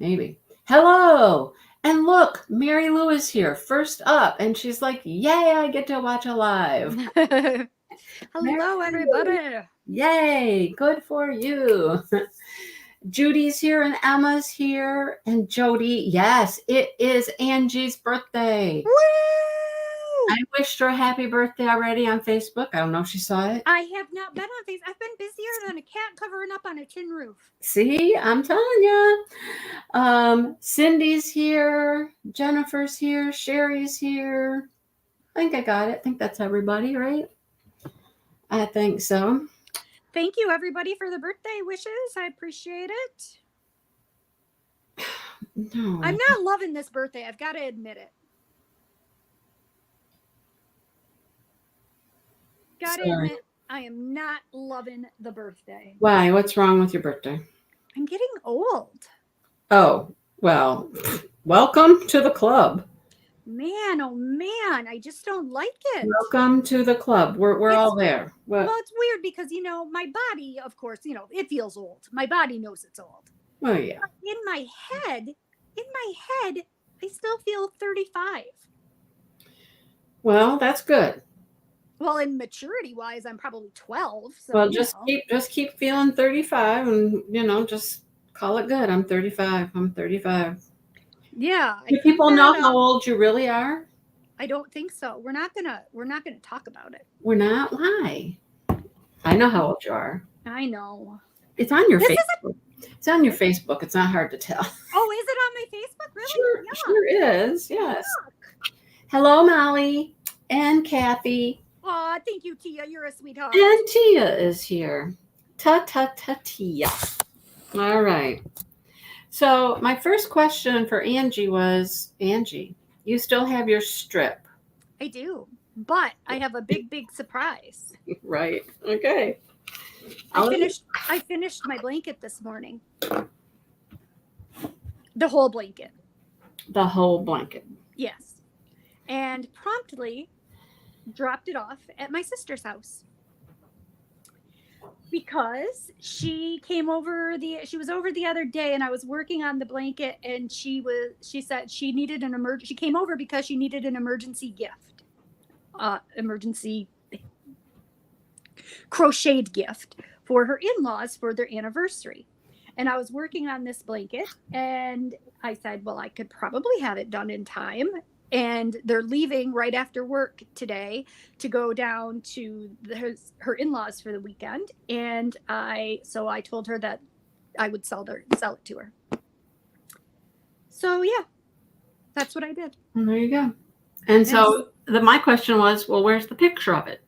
Maybe. Hello. And look, Mary Lou is here, first up. And she's like, yay, I get to watch a live. Hello, everybody. Yay, good for you. Judy's here and Emma's here and Jody. Yes, it is Angie's birthday. Woo! I wished her a happy birthday already on Facebook. I don't know if she saw it. I have not been on Facebook. I've been busier than a cat covering up on a tin roof. See, I'm telling you. Cindy's here. Jennifer's here. Sherry's here. I think I got it. I think that's everybody, right? I think so. Thank you, everybody, for the birthday wishes. I appreciate it. No. I'm not loving this birthday. I've got to admit it. Gotta admit, I am not loving the birthday. Why? What's wrong with your birthday? I'm getting old. Oh, well, welcome to the club. Man, oh man, I just don't like it. Welcome to the club. We're all there. Well, it's weird because, my body, of course, it feels old. My body knows it's old. Oh, yeah. But in my head, I still feel 35. Well, that's good. Well, in maturity wise, I'm probably 12. So well, just keep feeling 35 and, just call it good. I'm 35. I'm 35. Yeah. Do people know how old you really are? I don't think so. We're not gonna talk about it. We're not. Why? I know how old you are. I know. It's on your Facebook. It's on your Facebook. It's not hard to tell. Oh, is it on my Facebook? Really? Sure is. Yes. Yuck. Hello, Molly and Kathy. Aw, thank you, Tia. You're a sweetheart. And Tia is here. Ta Tia. All right. So my first question for Angie was, Angie, you still have your strip? I do, but I have a big surprise. Right. Okay. I finished my blanket this morning. The whole blanket. The whole blanket. Yes. And promptly dropped it off at my sister's house. Because she was over the other day and I was working on the blanket and she said she needed she came over because she needed an emergency gift. Emergency crocheted gift for her in-laws for their anniversary. And I was working on this blanket and I said, well, I could probably have it done in time. And they're leaving right after work today to go down to her in-laws for the weekend. And so I told her that I would sell it to her. So yeah, that's what I did. Well, there you go. And so my question was, well, where's the picture of it?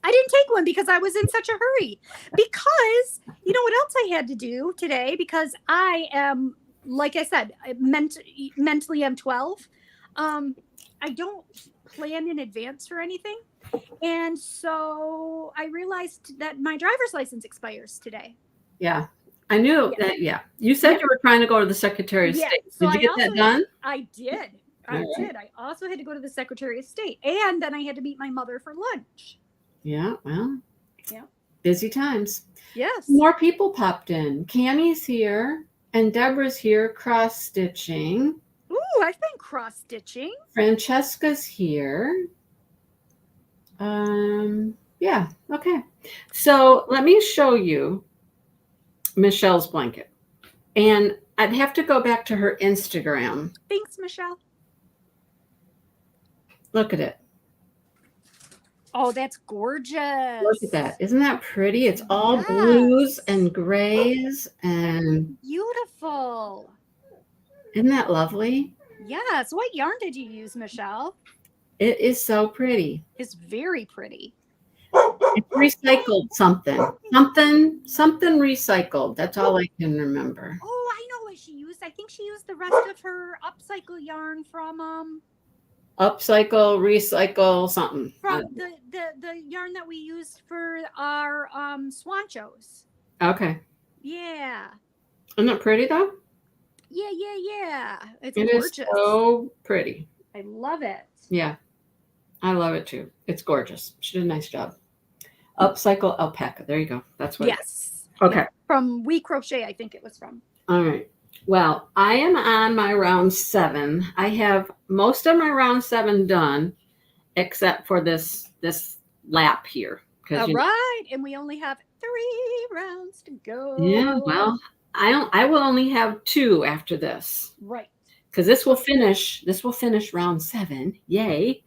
I didn't take one because I was in such a hurry. Because you know what else I had to do today? Because I am, like I said, mentally I'm 12. I don't plan in advance for anything. And so I realized that my driver's license expires today. Yeah. I knew that. Yeah. You said you were trying to go to the Secretary of State. Did you get that done? I did. I also had to go to the Secretary of State. And then I had to meet my mother for lunch. Yeah. Well. Yeah. Busy times. Yes. More people popped in. Cammie's here and Deborah's here cross-stitching. Ooh, I've been cross-stitching. Francesca's here. Yeah, okay. So let me show you Michelle's blanket. And I'd have to go back to her Instagram. Thanks, Michelle. Look at it. Oh, that's gorgeous. Look at that. Isn't that pretty? It's all blues and grays and beautiful. Isn't that lovely? Yes. What yarn did you use, Michelle? It is so pretty. It's very pretty. It's recycled something recycled. That's all I can remember. Oh, I know what she used. I think she used the rest of her upcycle yarn from upcycle, recycle, something. From the yarn that we used for our swanchos. Okay. Yeah. Isn't it pretty though? Yeah. It's gorgeous. It is so pretty. I love it. Yeah. I love it too. It's gorgeous. She did a nice job. Upcycle alpaca. There you go. That's what. Yes. Okay. Yeah. From We Crochet, I think it was from. All right. Well, I am on my round 7. I have most of my round 7 done, except for this lap here. All Because right, and we only have 3 rounds to yeah, go. well, I will only have 2 after this. Right. Because this will finish round 7. Yay.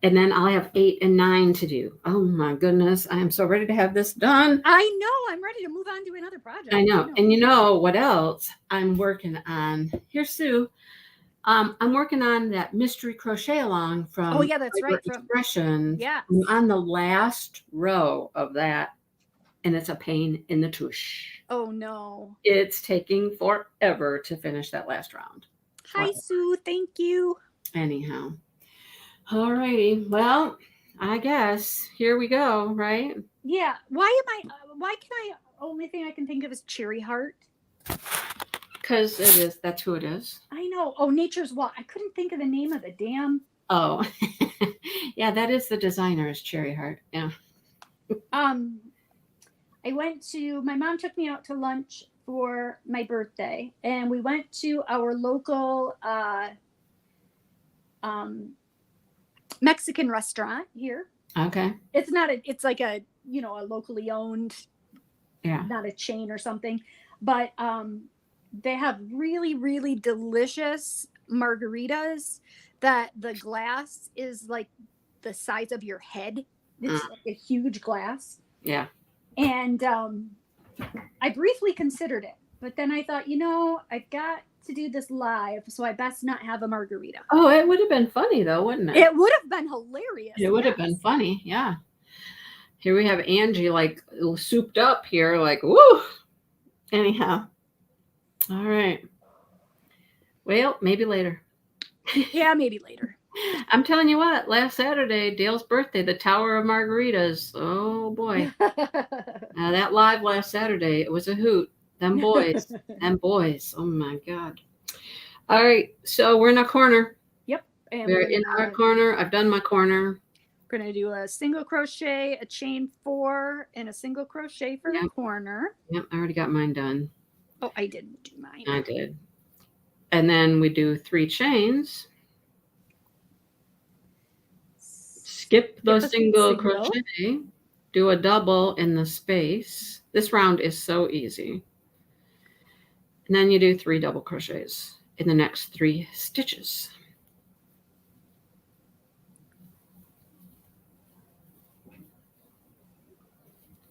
And then I'll have 8 and 9 to do. Oh my goodness. I am so ready to have this done. I know. I'm ready to move on to another project. I know. And you know what else I'm working on? Here's Sue. I'm working on that mystery crochet-along from Oh, yeah, that's right. Expressions. Yeah. I'm on the last row of that, and it's a pain in the tush. Oh, no. It's taking forever to finish that last round. Hi, Sue. Thank you. Anyhow. All righty. Well, I guess here we go, right? Yeah. Why can I, only thing I can think of is Cherry Heart. Because that's who it is. I know. Oh, Nature's Walk. I couldn't think of the name of the damn. Oh, yeah, that is the designer is Cherry Heart. Yeah. My mom took me out to lunch for my birthday, and we went to our local Mexican restaurant here. Okay. It's like a locally owned, Yeah. not a chain or something, but they have really, really delicious margaritas that the glass is like the size of your head. It's like a huge glass. Yeah. And I briefly considered it, but then I thought, I've got to do this live, so I best not have a margarita. Oh, it would have been funny though, wouldn't it? It would have been hilarious. It would have been funny, yeah. Here we have Angie like souped up here, like woo. Anyhow, all right. Well, maybe later. Yeah, maybe later. I'm telling you what, last Saturday, Dale's birthday, the Tower of Margaritas. Oh boy. That live last Saturday, it was a hoot. Them boys. Oh my God. All right. So we're in a corner. Yep. And we're in our corner. I've done my corner. We're going to do a single crochet, a chain 4, and a single crochet for the corner. Yep. I already got mine done. Oh, I didn't do mine. I did. And then we do 3 chains. Skip the single crochet. Do a double in the space. This round is so easy. And then you do 3 double crochets in the next 3 stitches.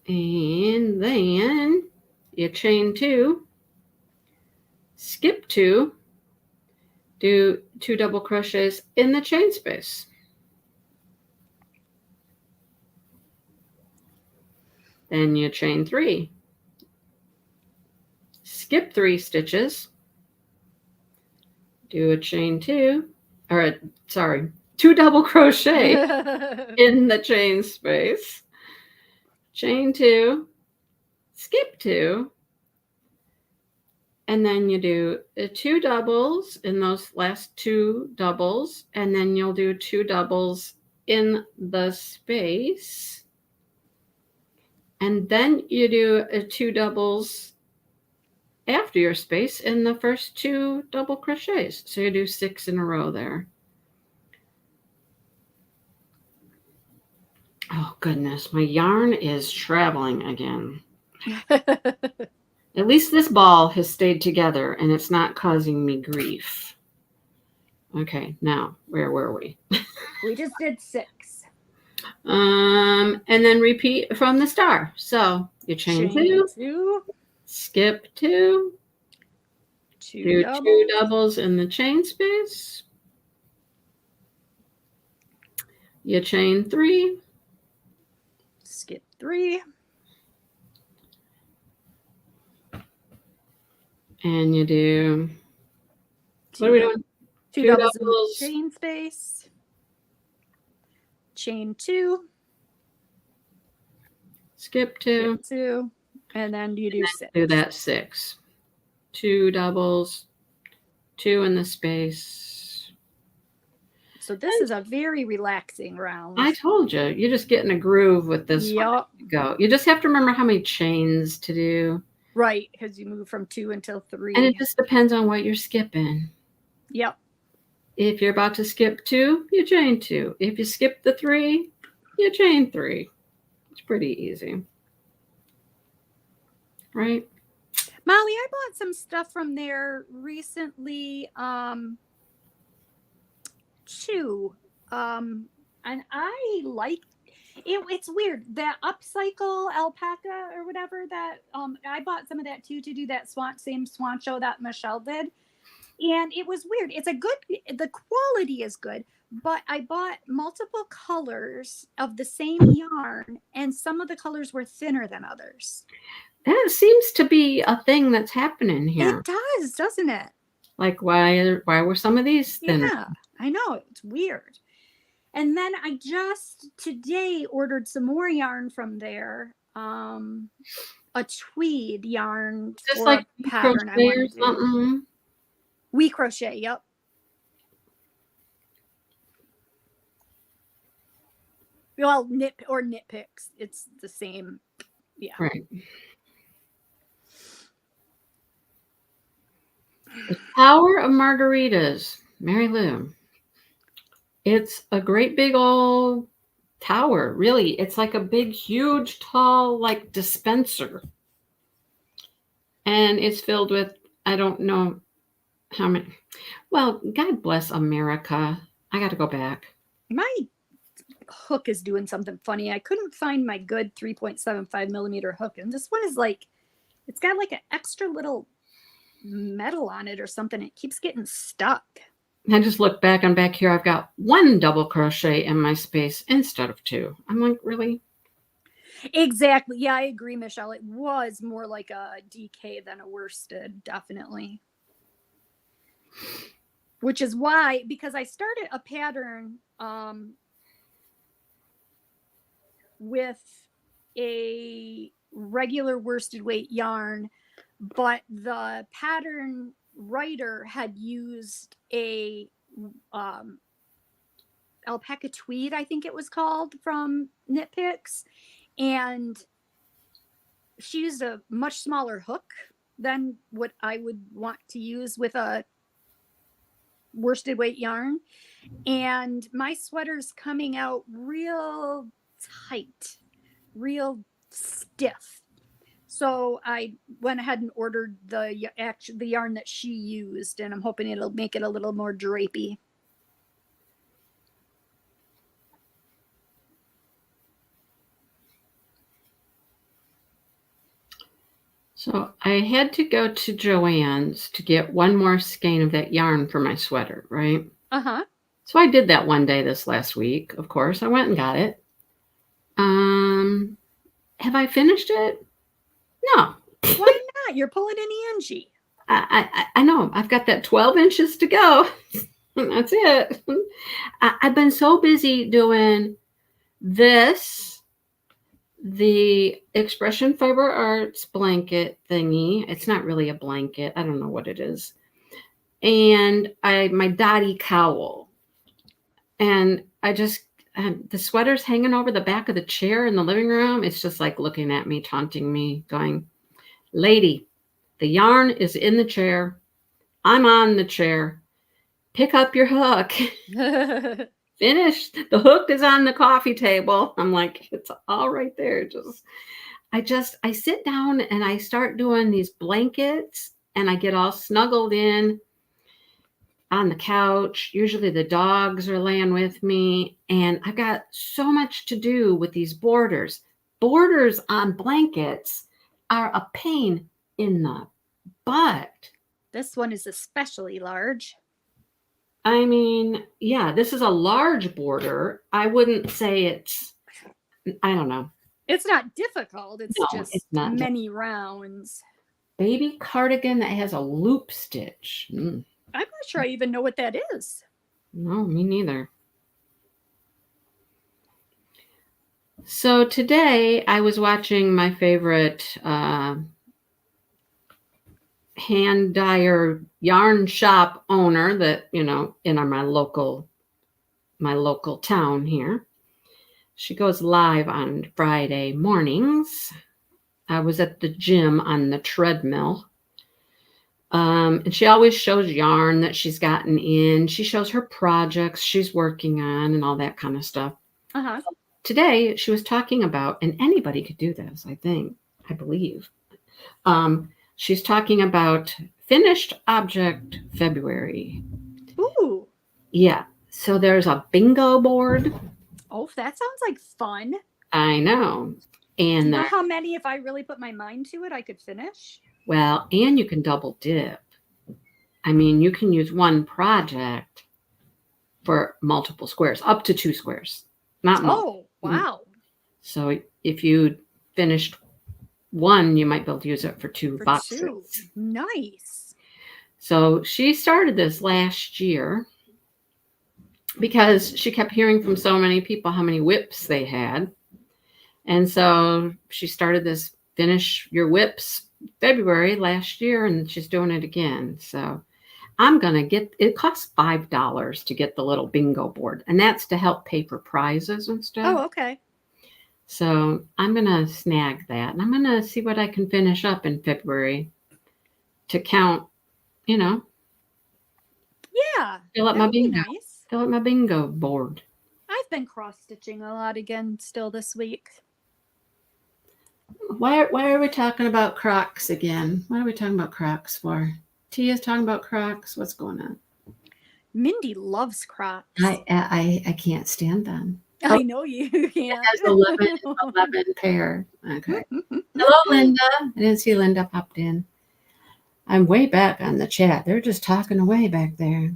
And then you chain 2, skip 2, do 2 double crochets in the chain space. Then you chain 3, skip 3 stitches, do a chain 2, 2 double crochet in the chain space, chain 2, skip 2, and then you do 2 doubles in those last 2 doubles, and then you'll do 2 doubles in the space. And then you do 2 doubles after your space in the first 2 double crochets. So you do 6 in a row there. Oh, goodness. My yarn is traveling again. At least this ball has stayed together and it's not causing me grief. Okay, now, where were we? We just did 6. And then repeat from the star. So you chain 2, skip 2, do 2 doubles in the chain space. You chain 3, skip 3, and you do. What are we doing? 2 doubles in the chain space. Chain 2, skip 2, and then you do 6. Do that 6. 2 doubles, 2 in the space. So this is a very relaxing round. I told you, you're just getting a groove with this. Yep. Go. You just have to remember how many chains to do. Right, because you move from 2 until And it 3. just depends on what you're skipping. Yep. If you're about to skip 2, you chain 2. If you skip the 3, you chain 3. It's pretty easy. Right? Molly, I bought some stuff from there recently, too. And I like it. It's weird that upcycle alpaca or whatever that I bought some of that too to do that same swan show that Michelle did, and it was weird. It's a good, the quality is good, but I bought multiple colors of the same yarn, and some of the colors were thinner than others. That seems to be a thing that's happening here. It does, doesn't it? Like, why were some of these thinner? Yeah, I know. It's weird. And then I just today ordered some more yarn from there. A tweed yarn Just for like a we pattern I crochet want or to do. something. We crochet, yep. Well, knit picks. It's the same. Yeah. Right. The Tower of Margaritas, Mary Lou. It's a great big old tower, really. It's like a big, huge, tall, like dispenser. And it's filled with, I don't know how many. Well, God bless America. I got to go back. My hook is doing something funny. I couldn't find my good 3.75 millimeter hook. And this one is like, it's got like an extra little metal on it or something. It keeps getting stuck. I just look back and back here. I've got 1 double crochet in my space instead of 2. I'm like, really? Exactly. Yeah, I agree, Michelle. It was more like a DK than a worsted, definitely. Which is why, because I started a pattern with a regular worsted weight yarn, but the pattern writer had used a alpaca tweed, I think it was called, from Knit Picks, and she used a much smaller hook than what I would want to use with a worsted weight yarn, and my sweater's coming out real tight, real stiff. So I went ahead and ordered the yarn that she used, and I'm hoping it'll make it a little more drapey. So I had to go to Joann's to get 1 more skein of that yarn for my sweater, right? Uh-huh. So I did that one day this last week. Of course, I went and got it. Have I finished it? No. Why not? You're pulling an Angie. I know. I've got that 12 inches to go. That's it. I've been so busy doing this, the Expression Fiber Arts blanket thingy. It's not really a blanket. I don't know what it is. And my Dottie cowl. And the sweater's hanging over the back of the chair in the living room. It's just like looking at me, taunting me, going, lady, the yarn is in the chair. I'm on the chair. Pick up your hook. Finished. The hook is on the coffee table. I'm like, it's all right there. I sit down and I start doing these blankets and I get all snuggled in on the couch. Usually the dogs are laying with me, and I've got so much to do with these borders. Borders on blankets are a pain in the butt. This one is especially large. I mean, yeah, this is a large border. I wouldn't say it's, I don't know. It's not difficult. It's No, just it's not many rounds. Baby cardigan that has a loop stitch. I'm not sure I even know what that is. No, me neither. So today I was watching my favorite hand dyer yarn shop owner that, in my local town here. She goes live on Friday mornings. I was at the gym on the treadmill. And she always shows yarn that she's gotten in. She shows her projects she's working on and all that kind of stuff. Uh-huh. Today, she was talking about, and anybody could do this, I believe. She's talking about finished object February. Ooh. Yeah. So there's a bingo board. Oh, that sounds like fun. I know. Do you And know how many, if I really put my mind to it, I could finish? well, and you can double dip. I mean, you can use one project for multiple squares, up to 2 squares, not more. Oh, wow. So if you finished one, you might be able to use it for 2 For boxes. 2. Nice. So she started this last year because she kept hearing from so many people how many whips they had. And so she started this Finish Your Whips February last year, and she's doing it again. So I'm going to get, it costs $5 to get the little bingo board, and that's to help pay for prizes and stuff. Oh, okay. So I'm going to snag that, and I'm going to see what I can finish up in February to count, Yeah. fill up my bingo, Nice. fill up my bingo board. I've been cross-stitching a lot again still this week. Why are we talking about Crocs again? What are we talking about Crocs for? Tia's talking about Crocs. What's going on? Mindy loves Krafts. I can't stand them. I know you can't. It has 11 pair. Okay. Hello, Linda. I didn't see Linda popped in. I'm way back on the chat. They're just talking away back there.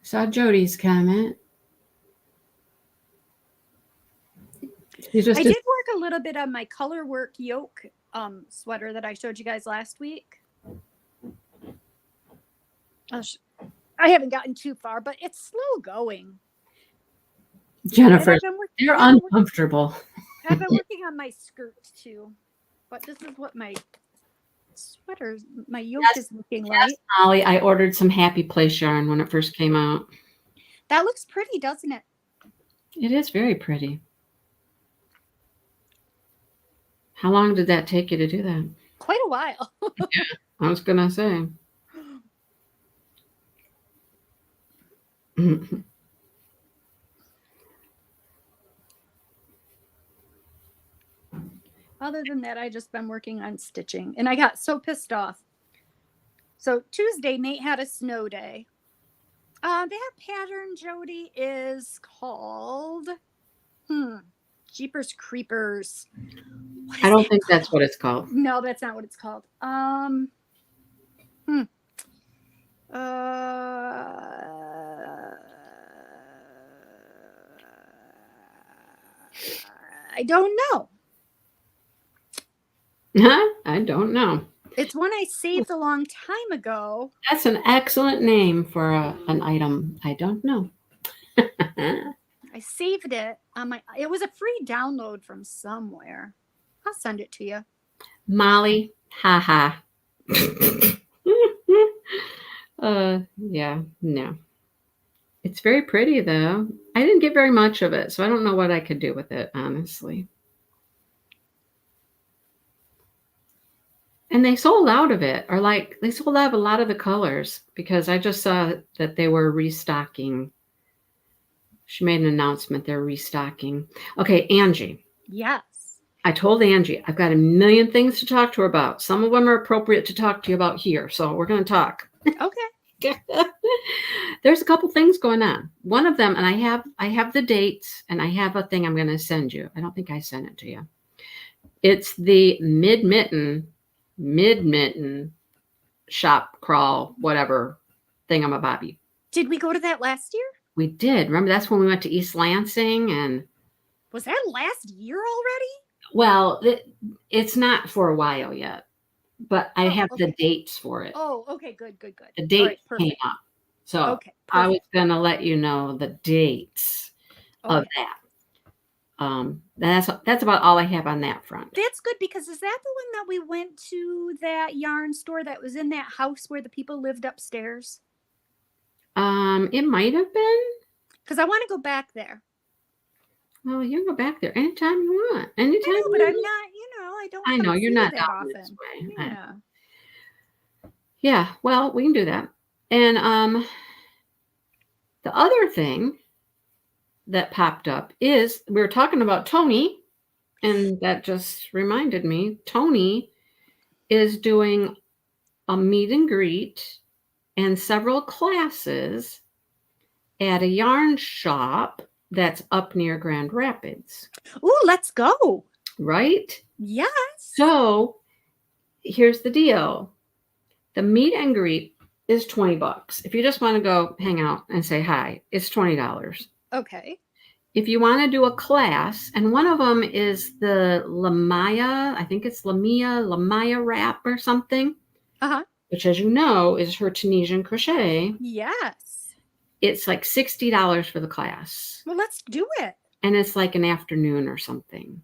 Saw Jody's comment. I did work a little bit on my color work yoke sweater that I showed you guys last week. I haven't gotten too far, but it's slow going. Jennifer, they're uncomfortable. I've been working on my skirt too, but this is what my sweater, my yoke is looking like. Molly, I ordered some Happy Place yarn when it first came out. That looks pretty, doesn't it? It is very pretty. How long did that take you to do that? Quite a while. Yeah, I was going to say. Other than that, I just been working on stitching, and I got so pissed off. So Tuesday, Nate had a snow day. That pattern, Jody, is called Jeepers Creepers. I don't think that's what it's called. No, that's not what it's called. I don't know. I don't know. It's one I saved a long time ago. That's an excellent name for an item. I don't know. I saved it on my. It was a free download from somewhere. I'll send it to you. Molly, haha. Yeah, no. It's very pretty though. I didn't get very much of it, so I don't know what I could do with it, honestly. And they sold out of it, or like they sold out of a lot of the colors because I just saw that they were restocking. She made an announcement they're restocking. Okay, Angie. Yes. I told Angie I've got a million things to talk to her about. Some of them are appropriate to talk to you about here, so we're going to talk. Okay. There's a couple things going on. One of them, and I have the dates, and I have a thing I'm going to send you. I don't think I sent it to you. It's the mid mitten shop crawl whatever thingamabobby. Did we go to that last year? We did. Remember, that's when we went to East Lansing, and was that last year already? Well, it's not for a while yet, but I have the dates for it. Oh, okay, good. The date came up, so I was going to let you know the dates of that. That's about all I have on that front. That's good, because is that the one that we went to, that yarn store that was in that house where the people lived upstairs? It might have been, because I want to go back there. Well, you can go back there anytime you want. Anytime I know, but you I'm want. not, I don't I come know you're see you not that down this often. way. Yeah. Yeah, well, we can do that. And the other thing that popped up is we were talking about Tony, and that just reminded me Tony is doing a meet and greet and several classes at a yarn shop that's up near Grand Rapids, Ooh, let's go. right? Yes. So here's the deal. The meet and greet is $20. If you just want to go hang out and say hi, it's $20. Okay. If you want to do a class, and one of them is the Lamaya, I think it's Lamaya wrap or something, Uh-huh. which, as you know, is her Tunisian crochet. Yes. It's like $60 for the class, Well, let's do it. and it's like an afternoon or something.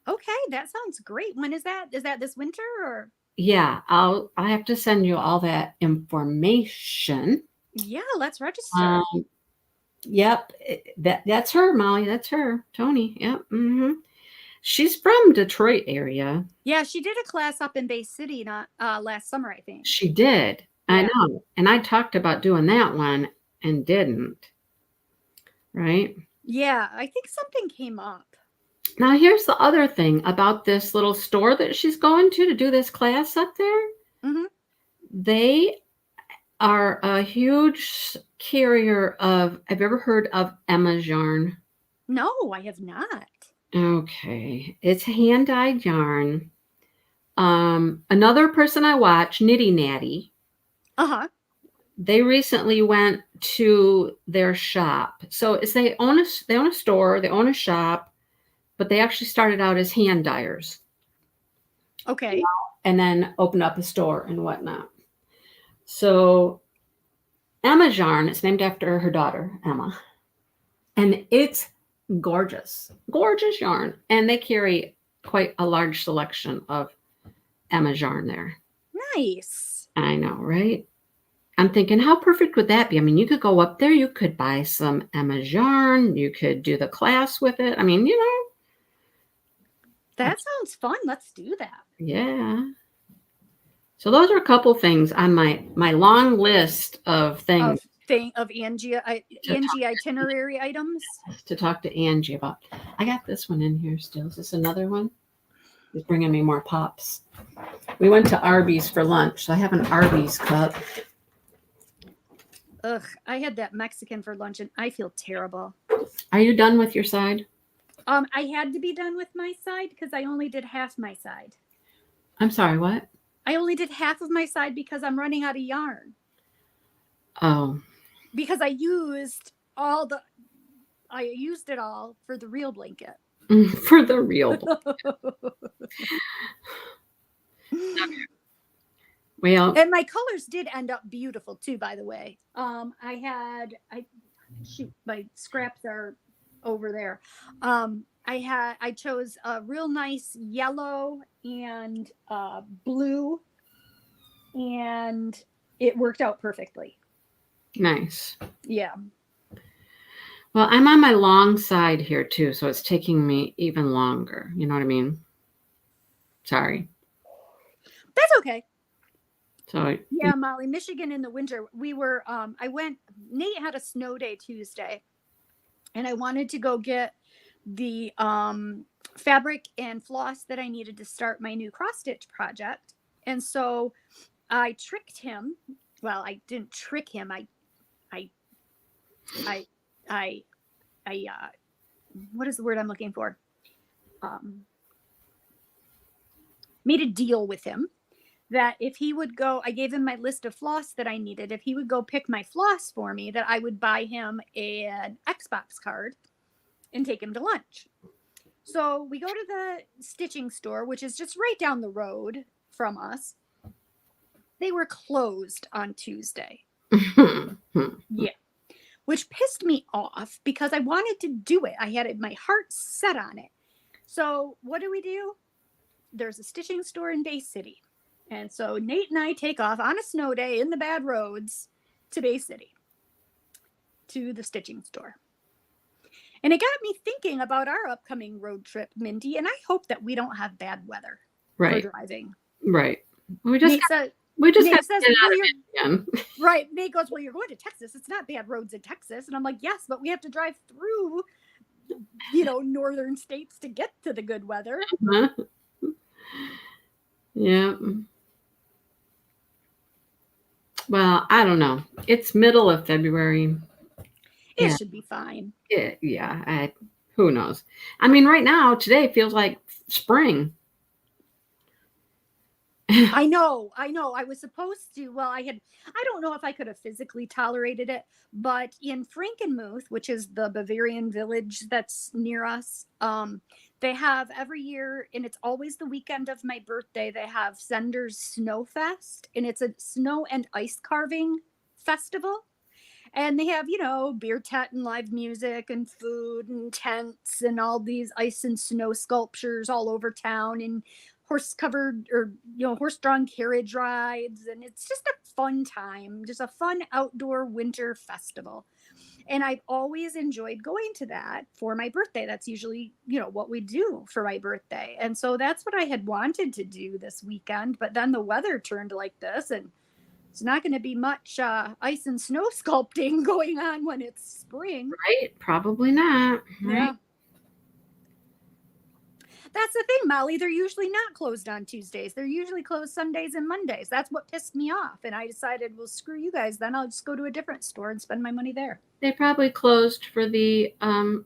Okay, that sounds great. When is that? Is that this winter or? Yeah, I have to send you all that information. Yeah, let's register. Um, yep, that's her, Molly. That's her, Tony. Yep. She's from Detroit area. Yeah, she did a class up in Bay City not last summer, I think. She did. I Yeah. know. And I talked about doing that one and didn't. Right? Yeah, I think something came up. Now, here's the other thing about this little store that she's going to do this class up there. Mm-hmm. They are a huge carrier of, have you ever heard of Emma's yarn? No, I have not. Okay. It's hand dyed yarn. Another person I watch, Nitty Natty, Uh-huh. they recently went to their shop. So it's they own a store, they own a shop, but they actually started out as hand dyers Okay. and then opened up a store and whatnot. So Emma's yarn, it's named after her daughter, Emma. And it's gorgeous. Gorgeous yarn. And they carry quite a large selection of Emma's yarn there. Nice. I know, right? I'm thinking, how perfect would that be? I mean, you could go up there, you could buy some Emma's yarn, you could do the class with it. I mean, That sounds fun. Let's do that. yeah. So those are a couple things on my long list of things Of Angie itinerary items. to talk to Angie about. I got this one in here still. Is this another one? He's bringing me more pops. We went to Arby's for lunch, so I have an Arby's cup. Ugh, I had that Mexican for lunch and I feel terrible. Are you done with your side? I had to be done with my side because I only did half my side. I'm sorry, what? I only did half of my side because I'm running out of yarn. Oh. Because I used it all for the real blanket. For the real blanket. Well, and my colors did end up beautiful too, by the way. My scraps are over there. I chose a real nice yellow and blue, and it worked out perfectly. Nice. Yeah. Well, I'm on my long side here too, so it's taking me even longer. You know what I mean? Sorry. That's okay. So yeah, Molly, Michigan in the winter, Nate had a snow day Tuesday, and I wanted to go get the fabric and floss that I needed to start my new cross stitch project. And so I tricked him. Well, I didn't trick him. What is the word I'm looking for? Made a deal with him that if he would go, I gave him my list of floss that I needed. If he would go pick my floss for me, that I would buy him an Xbox card and take him to lunch. So we go to the stitching store, which is just right down the road from us. They were closed on Tuesday. Yeah. Which pissed me off because I wanted to do it. I had my heart set on it. So what do? There's a stitching store in Bay City. And so Nate and I take off on a snow day in the bad roads to Bay City, to the stitching store. And it got me thinking about our upcoming road trip, Mindy, and I hope that we don't have bad weather for Right. driving. Right. We just Nate got, says, we just got Nate to says, get well, out you're of it again. right. Nate goes, well, you're going to Texas. It's not bad roads in Texas. And I'm like, yes, but we have to drive through, northern states to get to the good weather. Huh? Yeah. Well, I don't know. It's middle of February. It Yeah. should be fine. Yeah. Who knows? I mean, right now, today feels like spring. I know. I was supposed to. Well, I don't know if I could have physically tolerated it, but in Frankenmuth, which is the Bavarian village that's near us, they have every year, and it's always the weekend of my birthday, they have Sender's Snow Fest, and it's a snow and ice carving festival. And they have, beer tent and live music and food and tents and all these ice and snow sculptures all over town and horse covered or, horse drawn carriage rides. And it's just a fun time, just a fun outdoor winter festival. And I've always enjoyed going to that for my birthday. That's usually, what we do for my birthday. And so that's what I had wanted to do this weekend. But then the weather turned like this, and it's not going to be much ice and snow sculpting going on when it's spring. Right? Probably not. Right? Yeah. That's the thing, Molly. They're usually not closed on Tuesdays. They're usually closed Sundays and Mondays. That's what pissed me off. And I decided, well, screw you guys. Then I'll just go to a different store and spend my money there. They probably closed for the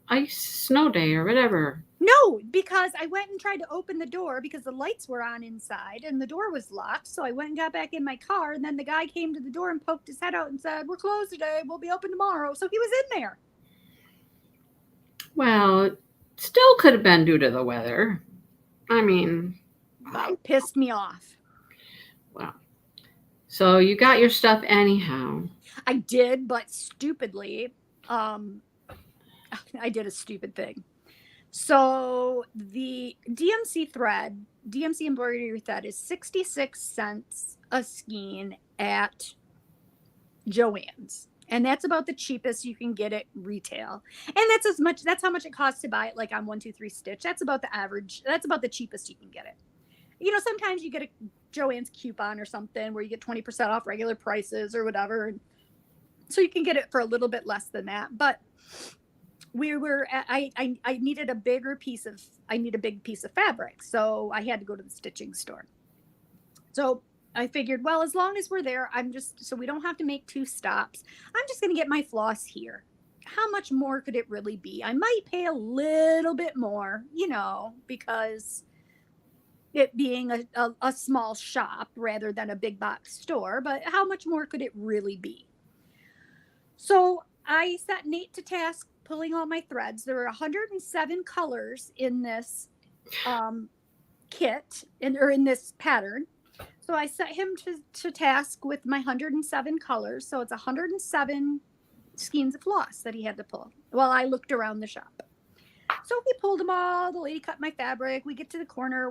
ice snow day or whatever. No, because I went and tried to open the door because the lights were on inside and the door was locked. So I went and got back in my car. And then the guy came to the door and poked his head out and said, we're closed today. We'll be open tomorrow. So he was in there. Well, it still could have been due to the weather. I mean, That pissed me off. wow. So you got your stuff anyhow. I did, but stupidly, I did a stupid thing. So the DMC embroidery thread is 66 cents a skein at Joann's. And that's about the cheapest you can get it retail. And that's how much it costs to buy it like on 123 Stitch. That's about the average. That's about the cheapest you can get it. Sometimes you get a Joann's coupon or something where you get 20% off regular prices or whatever. And so you can get it for a little bit less than that. But I needed a big piece of fabric. So I had to go to the stitching store. So I figured, well, as long as we're there, so we don't have to make 2 stops. I'm just going to get my floss here. How much more could it really be? I might pay a little bit more, because it being a small shop rather than a big box store, but how much more could it really be? So I set Nate to task pulling all my threads. There were 107 colors in this kit or in this pattern. So I set him to task with my 107 colors. So it's 107 skeins of floss that he had to pull while I looked around the shop. So we pulled them all. The lady cut my fabric. We get to the corner.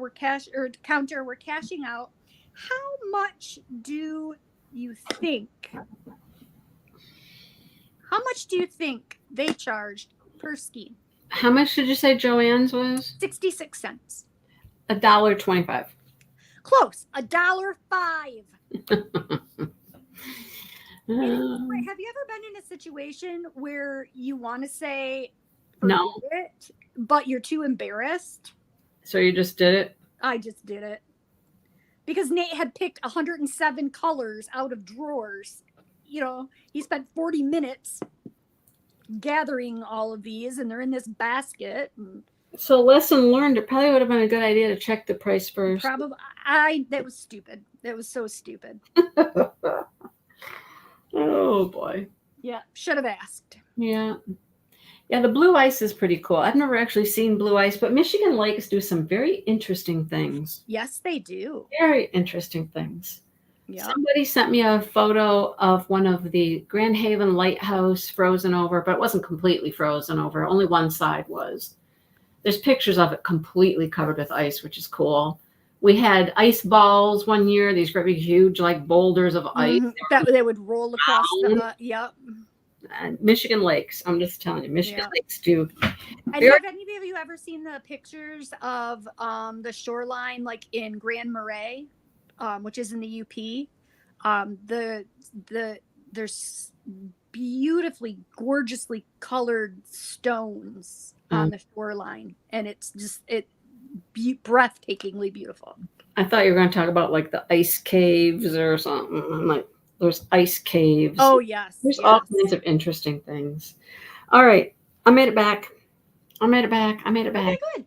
Counter. We're cashing out. How much do you think? How much do you think they charged per skein? How much did you say Joann's was? 66 cents. $1.25. Close. $1.05. Have you ever been in a situation where you want to say no, it, but you're too embarrassed? So you just did it? I just did it. Because Nate had picked 107 colors out of drawers. He spent 40 minutes gathering all of these, and they're in this basket. So lesson learned, it probably would have been a good idea to check the price first. Probably. That was stupid. That was so stupid. Oh, boy. Yeah, should have asked. Yeah. Yeah, the blue ice is pretty cool. I've never actually seen blue ice, but Michigan Lakes do some very interesting things. Yes, they do. Very interesting things. Yeah. Somebody sent me a photo of one of the Grand Haven Lighthouse frozen over, but it wasn't completely frozen over. Only one side was. There's pictures of it completely covered with ice, which is cool. We had ice balls one year, these great big huge like boulders of ice. That they would roll across the yep. Michigan lakes. I'm just telling you, Michigan Yeah. lakes do. And have any of you ever seen the pictures of the shoreline, like in Grand Marais, which is in the UP? The there's beautifully, gorgeously colored stones on the shoreline, and it's just breathtakingly beautiful. I thought you were going to talk about like the ice caves or something. I'm like, there's ice caves. Oh yes, There's all yes. kinds of interesting things. All right, I made it back. I made it back. Okay, good.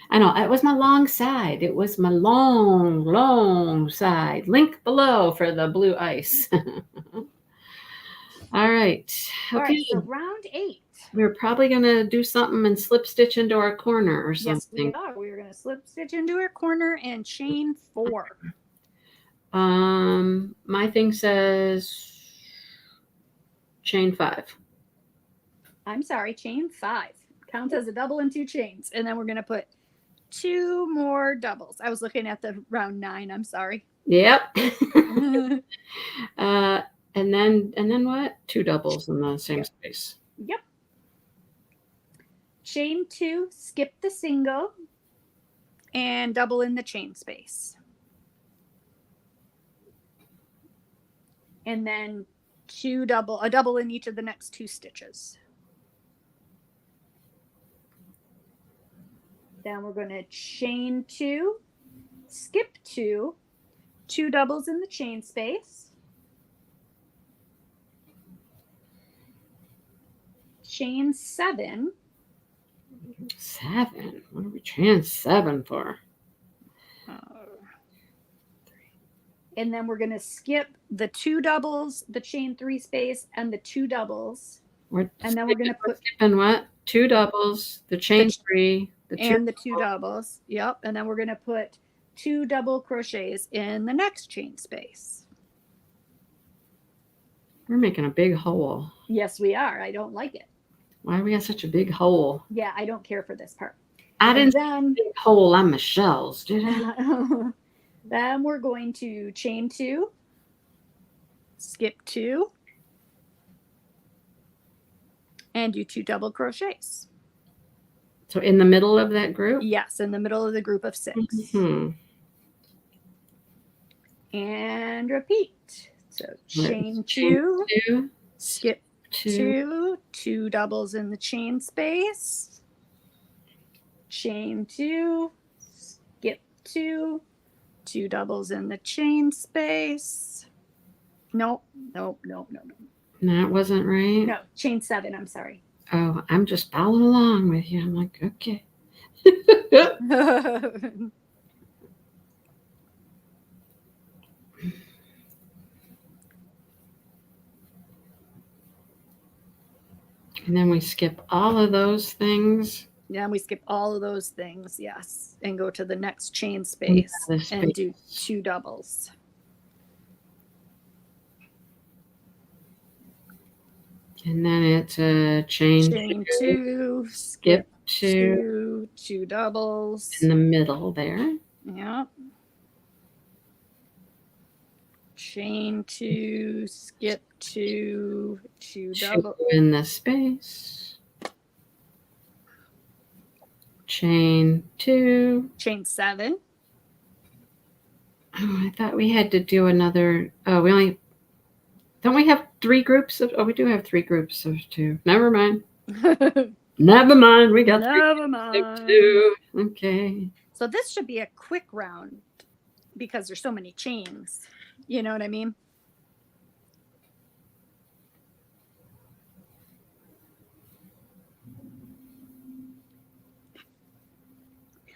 I know it was my long side. It was my long, long side. Link below for the blue ice. All right. All Okay. right, so round 8. We're probably going to do something and slip stitch into our corner or Yes, we something. are. We're going to slip stitch into our corner and chain 4. My thing says chain 5. I'm sorry, chain 5. Counts as a double and 2 chains. And then we're going to put 2 more doubles. I was looking at the round 9. I'm sorry. Yep. And then what? 2 doubles in the same space. Yep. Chain 2, skip the single, and double in the chain space. And then a double in each of the next 2 stitches. Then we're going to chain 2, skip 2, 2 doubles in the chain space. Chain 7. 7? What are we chaining 7 for? And then we're going to skip the 2 doubles, the chain 3 space, and the 2 doubles. And then we're going to put skipping what? 2 doubles, the chain 3, and the 2 doubles. Yep. And then we're going to put 2 double crochets in the next chain space. We're making a big hole. Yes, we are. I don't like it. Why do we have such a big hole? Yeah, I don't care for this part. I didn't see a big hole on Michelle's, did I? Then we're going to chain 2, skip 2, and do 2 double crochets. So in the middle of that group? Yes, in the middle of the group of 6. Mm-hmm. And repeat. So chain 2, skip 2, 2 doubles in the chain space. Chain 2, skip 2, 2 doubles in the chain space. Nope. That wasn't right? No, chain 7, I'm sorry. Oh, I'm just following along with you. I'm like, okay. And then we skip all of those things. Yeah, we skip all of those things, yes, and go to the next chain space and do 2 doubles. And then it's a chain 2, skip 2, 2 doubles. In the middle there. Yeah. Chain 2, skip 2, 2 doubles. In the space. Chain 2. Chain 7. Oh, I thought we had to do another. Oh, don't we have 3 groups of? Oh, we do have 3 groups of 2. Never mind. Never mind. We got 3 groups of 2. Okay. So this should be a quick round because there's so many chains. You know what I mean?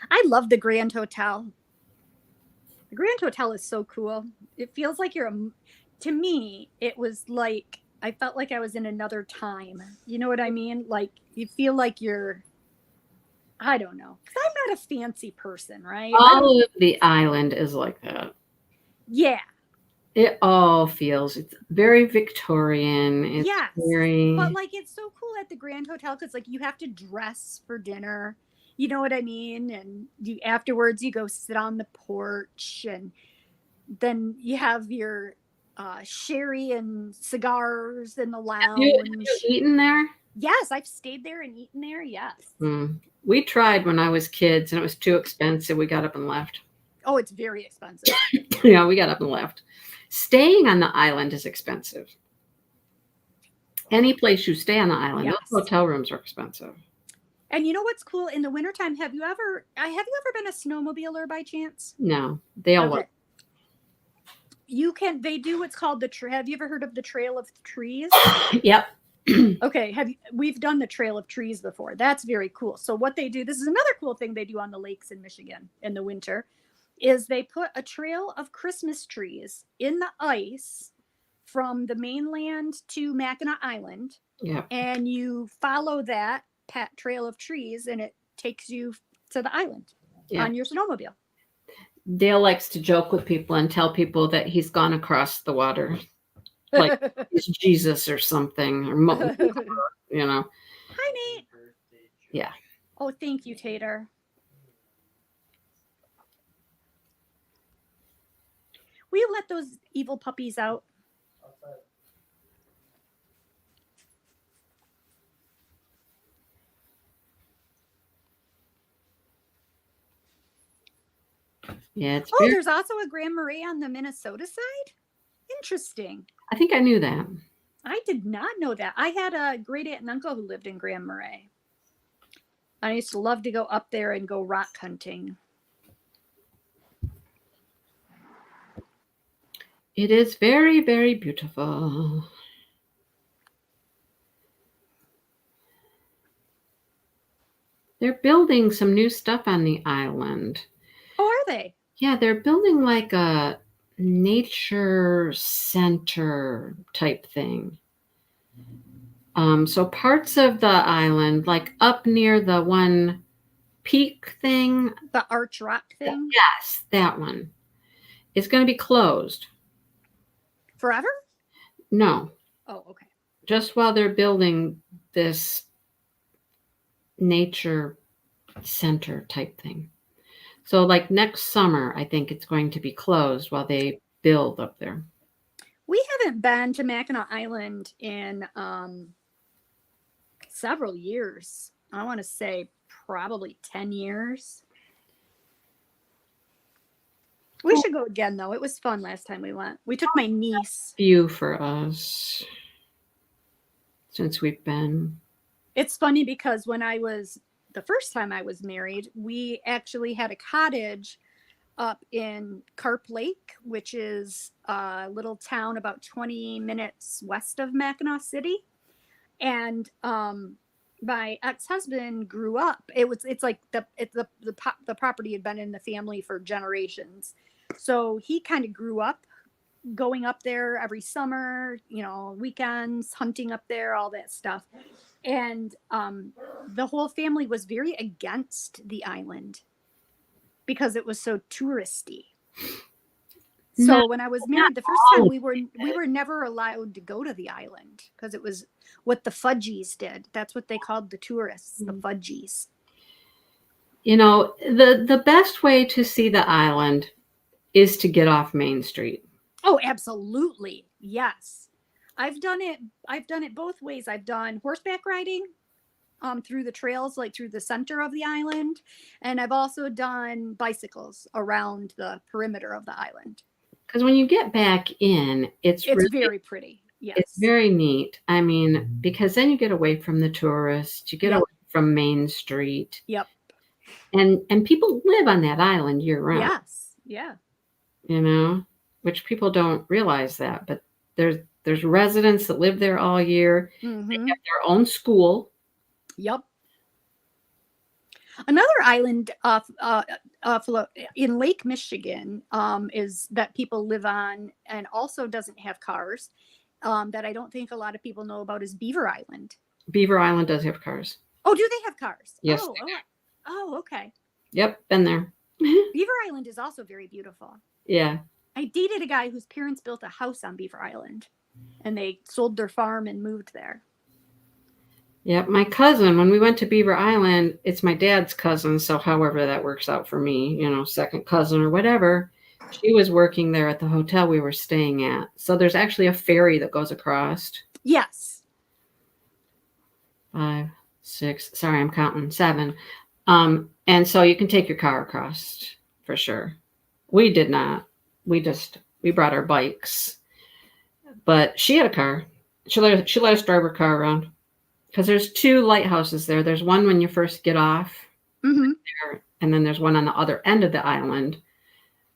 I love the Grand Hotel. The Grand Hotel is so cool. It feels like to me, it was like, I felt like I was in another time. You know what I mean? Like, you feel like I don't know. Because I'm not a fancy person, right? All of the island is like that. Yeah. It all feels, it's very Victorian. It's very. But like, it's so cool at the Grand Hotel because like you have to dress for dinner. You know what I mean? And afterwards you go sit on the porch and then you have your sherry and cigars in the Have you lounge. eaten there? Yes, I've stayed there and eaten there. Yes. We tried when I was kids, and it was too expensive. We got up and left. Oh, it's very expensive. Yeah, we got up and left. Staying on the island is expensive. Any place you stay on the island, Yes. those hotel rooms are expensive. And you know what's cool in the wintertime? Have you ever been a snowmobiler by chance? No, they all Okay. They do what's called have you ever heard of the Trail of Trees? Yep. Okay, we've done the Trail of Trees before. That's very cool. So what they do, this is another cool thing they do on the lakes in Michigan in the winter, is they put a trail of Christmas trees in the ice from the mainland to Mackinac Island. Yeah. And you follow that trail of trees and it takes you to the island on your snowmobile. Dale likes to joke with people and tell people that he's gone across the water. Like he's Jesus or something, or you know. Hi, Nate. Yeah. Oh, thank you, Tater. Will you let those evil puppies out? Yeah. There's also a Grand Marais on the Minnesota side. Interesting. I think I knew that. I did not know that. I had a great aunt and uncle who lived in Grand Marais. I used to love to go up there and go rock hunting. It is very, very beautiful. They're building some new stuff on the island. Oh, are they? Yeah, they're building like a nature center type thing. So parts of the island, like up near the one peak thing. The Arch Rock thing? Yes, that one. It's going to be closed. Forever? No. Oh, okay. Just while they're building this nature center type thing. So like next summer, I think it's going to be closed while they build up there. We haven't been to Mackinac Island in several years. I want to say probably 10 years. We should go again, though. It was fun last time we went. We took my niece. Few for us since we've been. It's funny because the first time I was married, we actually had a cottage up in Carp Lake, which is a little town about 20 minutes west of Mackinac City. And my ex-husband grew up. It's like the property had been in the family for generations. So he kind of grew up going up there every summer, weekends, hunting up there, all that stuff. And the whole family was very against the island because it was so touristy. So when I was married the first time, we were never allowed to go to the island because it was what the fudgies did. That's what they called the tourists, the fudgies. The best way to see the island is to get off Main Street. Oh, absolutely. Yes. I've done it both ways. I've done horseback riding through the trails, like through the center of the island. And I've also done bicycles around the perimeter of the island. Because when you get back in, it's really, very pretty. Yes. It's very neat. I mean, because then you get away from the tourists, you get away from Main Street. Yep. And people live on that island year round. Yes. Yeah. Which people don't realize that, but there's residents that live there all year. Mm-hmm. They have their own school. Yep. Another island in Lake Michigan is that people live on and also doesn't have cars that I don't think a lot of people know about is Beaver Island. Beaver Island does have cars. Oh, do they have cars? Yes. Oh, okay. Yep, been there. Beaver Island is also very beautiful. Yeah. I dated a guy whose parents built a house on Beaver Island and they sold their farm and moved there. Yeah, my cousin, when we went to Beaver Island, it's my dad's cousin, so however that works out for me, second cousin or whatever. She was working there at the hotel we were staying at. So there's actually a ferry that goes across. Yes. 5, 6. Sorry, I'm counting 7. And so you can take your car across for sure. We did not. We brought our bikes, but she had a car. She let us drive her car around because there's 2 lighthouses there. There's one when you first get off, Mm-hmm. there, and then there's one on the other end of the island.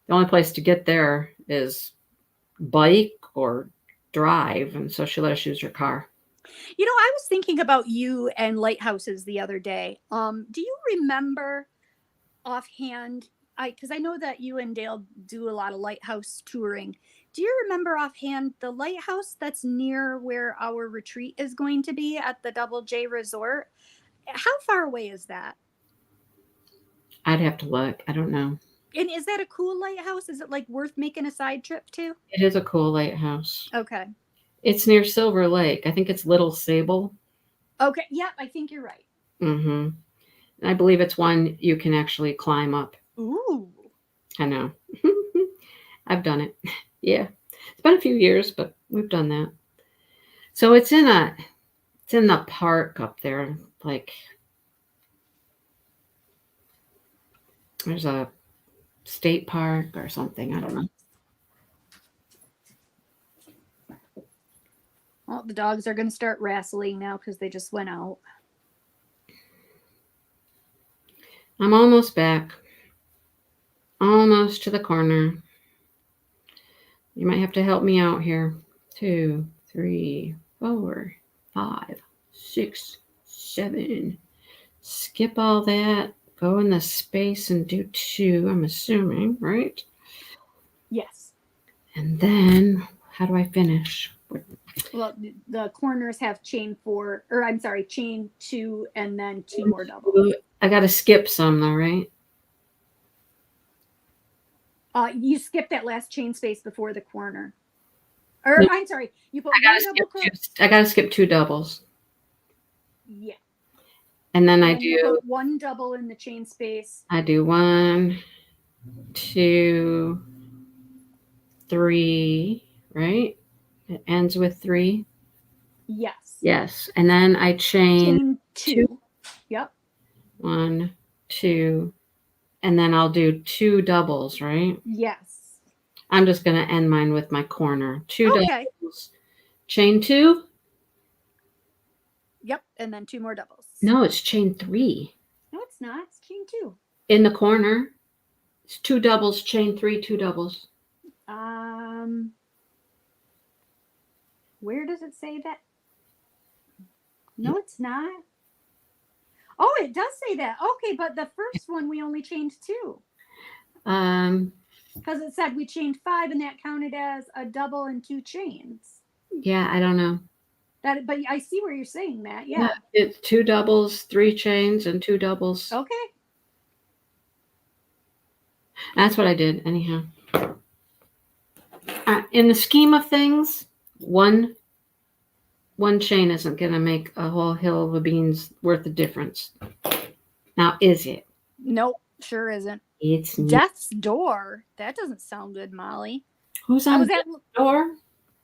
The only place to get there is bike or drive, and so she let us use her car. You know, I was thinking about you and lighthouses the other day. Do you remember offhand? Because I know that you and Dale do a lot of lighthouse touring. Do you remember offhand the lighthouse that's near where our retreat is going to be at the Double J Resort? How far away is that? I'd have to look. I don't know. And is that a cool lighthouse? Is it like worth making a side trip to? It is a cool lighthouse. Okay. It's near Silver Lake. I think it's Little Sable. Okay. Yep. I think you're right. Mm-hmm. And I believe it's one you can actually climb up. Ooh. I know. I've done it. Yeah. It's been a few years, but we've done that. So it's in the park up there. Like there's a state park or something. I don't know. Well, the dogs are going to start wrestling now because they just went out. I'm almost back. Almost to the corner. You might have to help me out here. 2, 3, 4, 5, 6, 7. Skip all that. Go in the space and do 2, I'm assuming, right? Yes. And then, how do I finish? Well, the corners have chain 4, or I'm sorry, chain 2, and then 2 more doubles. I got to skip some though, right? You skip that last chain space before the corner. Or No, I'm sorry, you put I one gotta double I got to skip 2 doubles. Yeah. And then And you put one double in the chain space. I do 1, 2, 3, right? It ends with 3. Yes. Yes. And then I chain 2. Yep. 1, 2, and then I'll do 2 doubles, right? Yes. I'm just going to end mine with my corner. 2 Okay. doubles. Chain 2? Yep. And then 2 more doubles. No, it's chain 3. No, it's not. It's chain 2. In the corner. It's 2 doubles, chain 3, 2 doubles. Where does it say that? No, it's not. Oh, it does say that. Okay, but the first one we only chained 2. Because it said we chained 5 and that counted as a double and 2 chains. Yeah, I don't know. But I see where you're saying that. Yeah. It's 2 doubles, 3 chains, and 2 doubles. Okay. That's what I did, anyhow. In the scheme of things, one chain isn't going to make a whole hill of beans worth of difference. Now, is it? Nope, sure isn't. It's Death's Door. That doesn't sound good, Molly. Who's on Death's Door?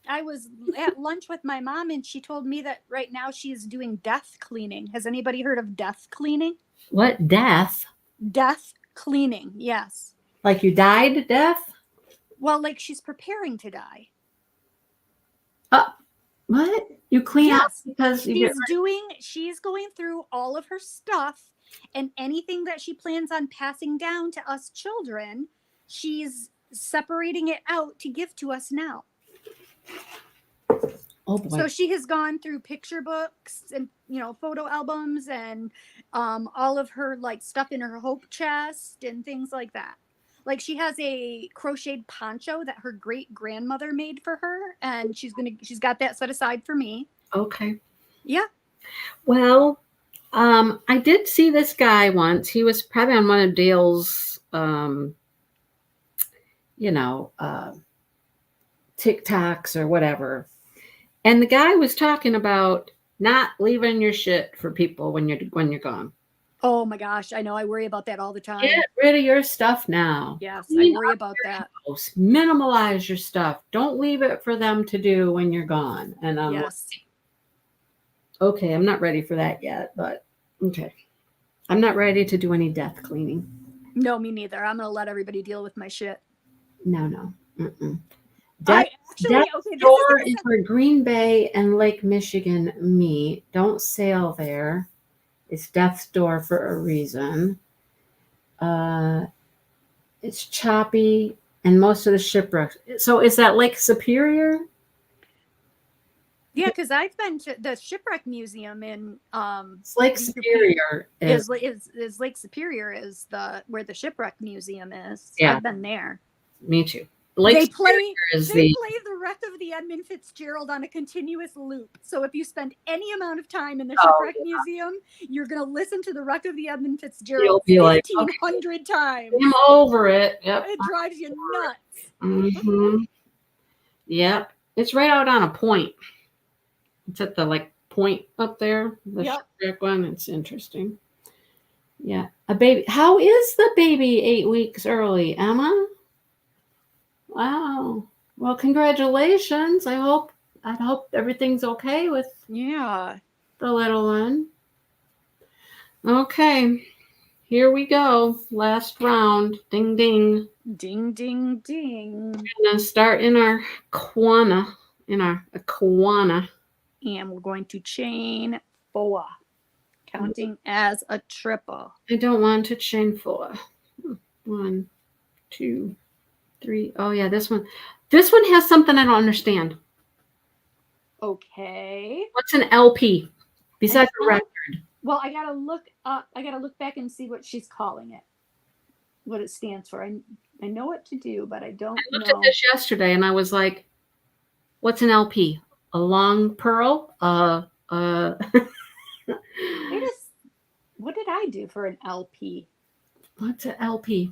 I was at lunch with my mom, and she told me that right now she's doing death cleaning. Has anybody heard of death cleaning? What? Death? Death cleaning, yes. Like you died death? Well, like she's preparing to die. What? You clean up because she's going through all of her stuff, and anything that she plans on passing down to us children, she's separating it out to give to us now. Oh boy. So she has gone through picture books and photo albums and all of her like stuff in her hope chest and things like that. Like she has a crocheted poncho that her great grandmother made for her, and she's got that set aside for me. Okay. Yeah. Well, I did see this guy once. He was probably on one of Dale's TikToks or whatever. And the guy was talking about not leaving your shit for people when you're gone. Oh my gosh, I know. I worry about that all the time. Get rid of your stuff now. Yes, I Clean worry up about your that. house. Minimalize your stuff. Don't leave it for them to do when you're gone. And Yes. okay, I'm not ready for that yet, but okay. I'm not ready to do any death cleaning. No, me neither. I'm gonna let everybody deal with my shit. No. Mm-mm. I Death actually okay. This is Store gonna is sound, where Green Bay and Lake Michigan meet. Don't sail there. It's Death's Door for a reason. Uh, it's choppy and most of the shipwrecks. So is that Lake Superior? yeah, because I've been to the shipwreck museum in It's Lake the UP. Superior is Is Lake Superior is the where the shipwreck museum is. yeah, I've been there. me too. Lake They Superior play is they the play the wreck of the Edmund Fitzgerald on a continuous loop. So if you spend any amount of time in the oh shipwreck museum, you're gonna listen to the wreck of the Edmund Fitzgerald you'll be like, okay, 1,500 times. I'm over it. Yep. It drives you nuts. Mm-hmm. Yep. It's right out on a point. It's at the like point up there, the Yep. shipwreck one. It's interesting. Yeah. A baby. How is the baby 8 weeks early, Emma? Wow. Well, congratulations. I hope everything's okay with Yeah. the little one. Okay. Here we go. Last round. Ding ding. Ding ding ding. We're gonna start in our Kiwana. In our Kiwana. And we're going to chain 4, counting as a triple. I don't want to chain 4. 1, 2, 3. Oh yeah, this one. This one has something I don't understand. Okay. What's an LP? Besides a record. Well, I gotta look up. I gotta look back and see what she's calling it, what it stands for. I know what to do, but I don't I looked know. at this yesterday and I was like, what's an LP? A long pearl? What did I do for an LP? What's an LP?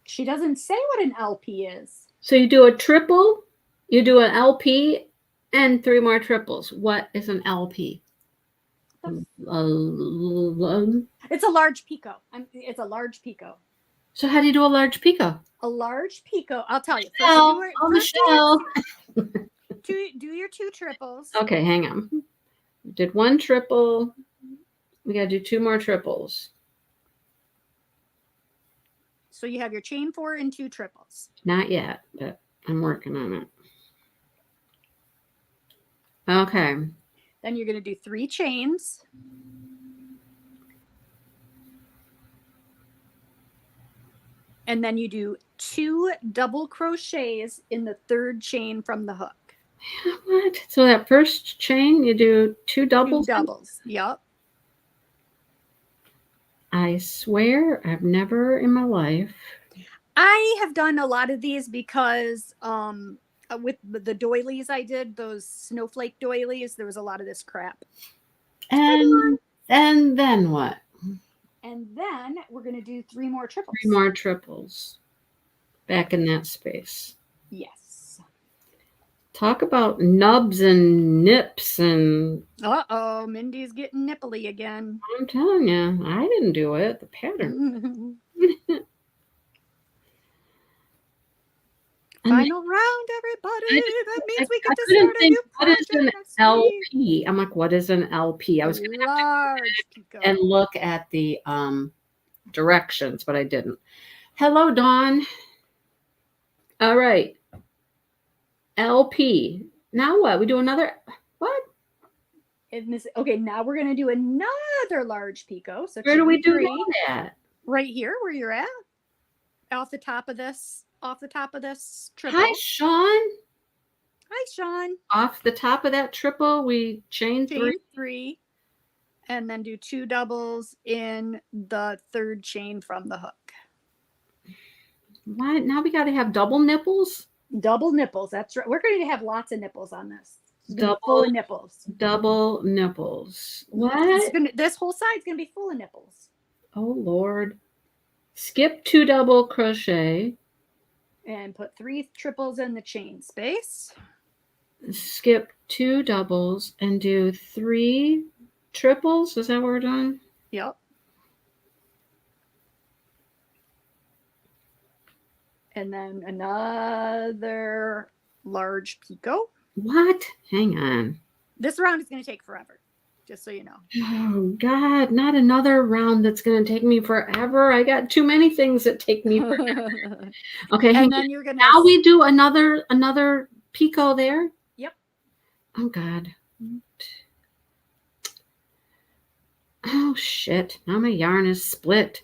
She doesn't say what an LP is. So you do a triple, you do an LP, and 3 more triples. What is an LP? It's a large pico. It's a large pico. So how do you do a large pico? A large pico. I'll tell you. Michelle. Do your 2 triples. Okay, hang on. We did 1 triple. We got to do 2 more triples. So you have your chain 4 and 2 triples. Not yet, but I'm working on it. Okay. Then you're going to do 3 chains. And then you do 2 double crochets in the 3rd chain from the hook. What? So that first chain, you do 2 doubles? 2 doubles. Yep. I swear I've never in my life. I have done a lot of these because with the doilies I did, those snowflake doilies, there was a lot of this crap. And then what? And then we're going to do 3 more triples. 3 more triples. Back in that space. Yes. Talk about nubs and nips and... Uh-oh, Mindy's getting nipply again. I'm telling you, I didn't do it. The pattern. Final round, everybody. That means we get to start a new project. What is an LP? I'm like, what is an LP? I was going to and look at the directions, but I didn't. Hello, Dawn. All right. LP. Now what? We do another what? Okay, now we're gonna do another large picot. So where do we do that at? Right here, where you're at. Off the top of this triple. Hi, Sean. Hi, Sean. Off the top of that triple, we chain 3, and then do 2 doubles in the 3rd chain from the hook. What? Now we got to have double nipples? Double nipples. That's right. We're going to have lots of nipples on this. It's going to be full of nipples. Double nipples. What? This whole side's going to be full of nipples. Oh, Lord. Skip 2 double crochet. And put 3 triples in the chain space. Skip 2 doubles and do 3 triples. Is that what we're doing? Yep. And then another large picot. What? Hang on. This round is going to take forever, just so you know. Oh, God, not another round that's going to take me forever. I got too many things that take me forever. Okay, hang And then on. you're going Now to... we do another picot there? Yep. Oh, God. Oh, shit. Now my yarn is split.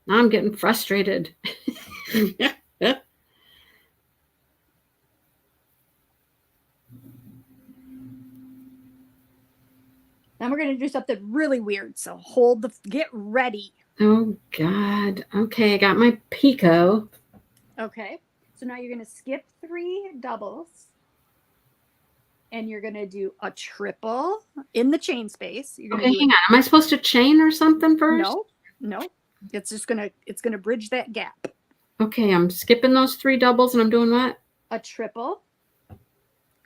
Now I'm getting frustrated. Then we're going to do something really weird. So get ready. Oh, God. Okay, I got my picot. Okay. So now you're going to skip 3 doubles. And you're going to do a triple in the chain space. You're going Okay, hang on. Am I supposed to chain or something first? No. It's just going to bridge that gap. Okay, I'm skipping those 3 doubles and I'm doing what? A triple.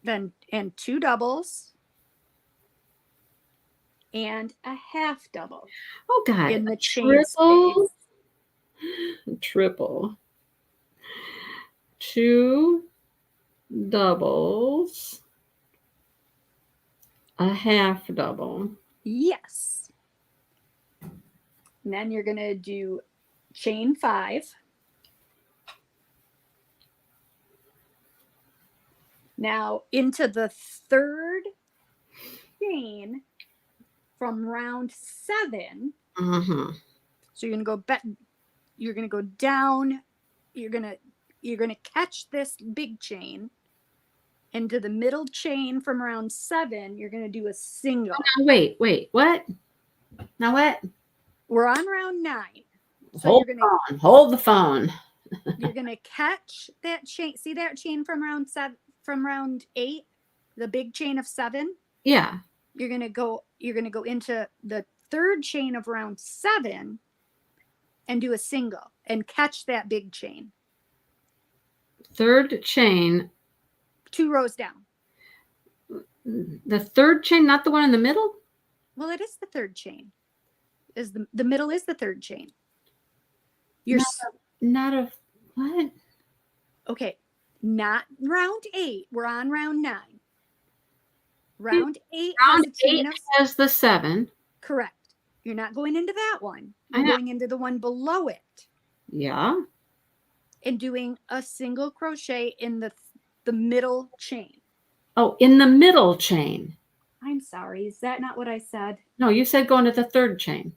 And 2 doubles. And a half double. Oh, God. In the chain space. Triple. 2 doubles. A half double. Yes. And then you're going to do chain 5. Now into the 3rd chain from round 7. Mm-hmm. So you're going to go back. You're going to go down. You're going to catch this big chain. Into the middle chain from round 7, you're going to do a single. Oh, wait, what? Now what? We're on round 9. So hold the phone. You're going to catch that chain. See that chain from round 8, the big chain of 7? Yeah. You're going to go into the 3rd chain of round 7 and do a single and catch that big chain. 3rd chain. 2 rows down. The 3rd chain, not the one in the middle? Well, it is the 3rd chain. Is the middle is the 3rd chain. You're not a what? Okay, not round 8. We're on round 9. Round 8 has the 7. Correct. You're not going into that one. You're going into the one below it. Yeah. And doing a single crochet in the middle chain. Oh, in the middle chain. I'm sorry. Is that not what I said? No, you said go into the 3rd chain.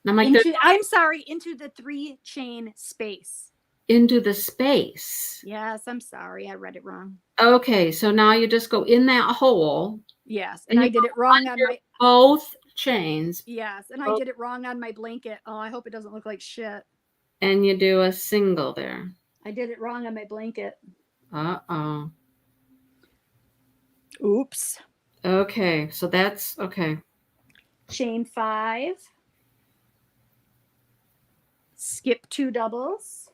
I'm like, I'm sorry, into the 3 chain space. Into the space. Yes, I'm sorry. I read it wrong. Okay, so now you just go in that hole. Yes, and I did it wrong on my both chains. Yes, and I did it wrong on my blanket. Oh, I hope it doesn't look like shit. And you do a single there. I did it wrong on my blanket. Uh-oh. Oops. Okay, so that's okay. Chain 5. Skip 2 doubles.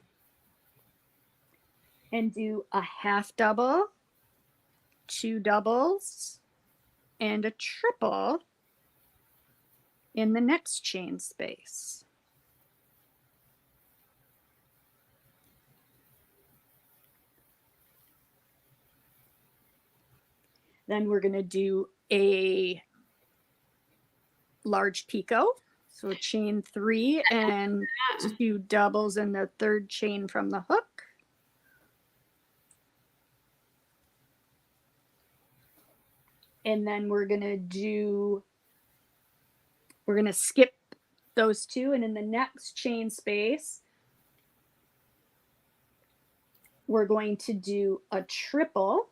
And do a half double, 2 doubles, and a triple in the next chain space. Then we're going to do a large picot. So chain 3 and 2 doubles in the 3rd chain from the hook. And then we're going to skip those 2. And in the next chain space, we're going to do a triple.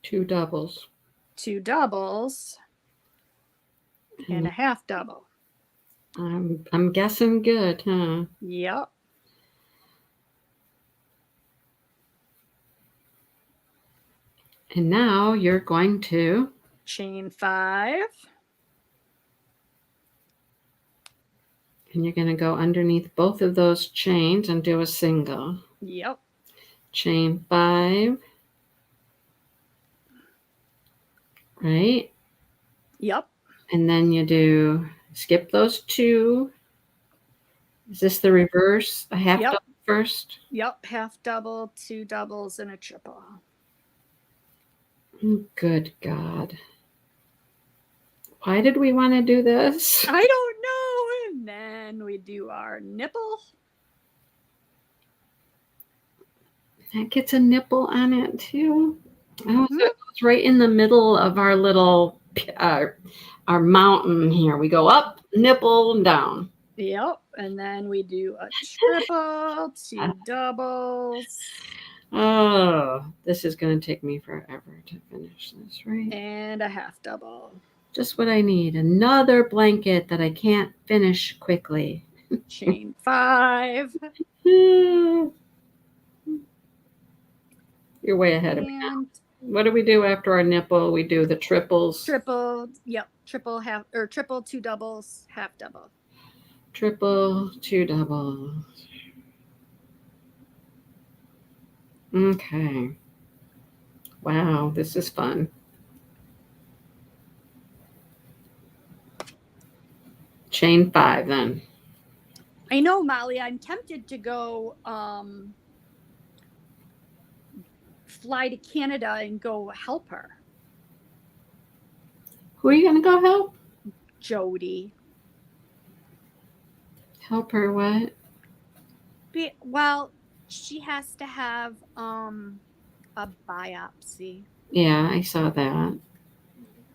2 doubles. 2 doubles. And a half double. I'm guessing good, huh? Yep. And now you're going to chain 5. And you're going to go underneath both of those chains and do a single. Yep. Chain 5. right? Yep. And then you do skip those 2. Is this the reverse? A half Yep. double first? Yep. Half double, 2 doubles, and a triple. Good God. Why did we want to do this? I don't know. And then we do our nipple. That gets a nipple on it too. Oh, Mm-hmm. so it goes right in the middle of our little our mountain here. We go up, nipple, and down. Yep. And then we do a triple, 2 doubles, Oh, this is going to take me forever to finish this, right? and a half double. Just what I need. Another blanket that I can't finish quickly. Chain 5. You're way ahead of me now. And What do we do after our nipple? We do the triples. triple. Yep. Triple, half, or triple, 2 doubles, half double. Triple, 2 doubles. Okay. Wow, this is fun. Chain 5 then. I know, Molly. I'm tempted to go fly to Canada and go help her. Who are you going to go help? Jody. Help her what? Well, she has to have a biopsy. Yeah, I saw that.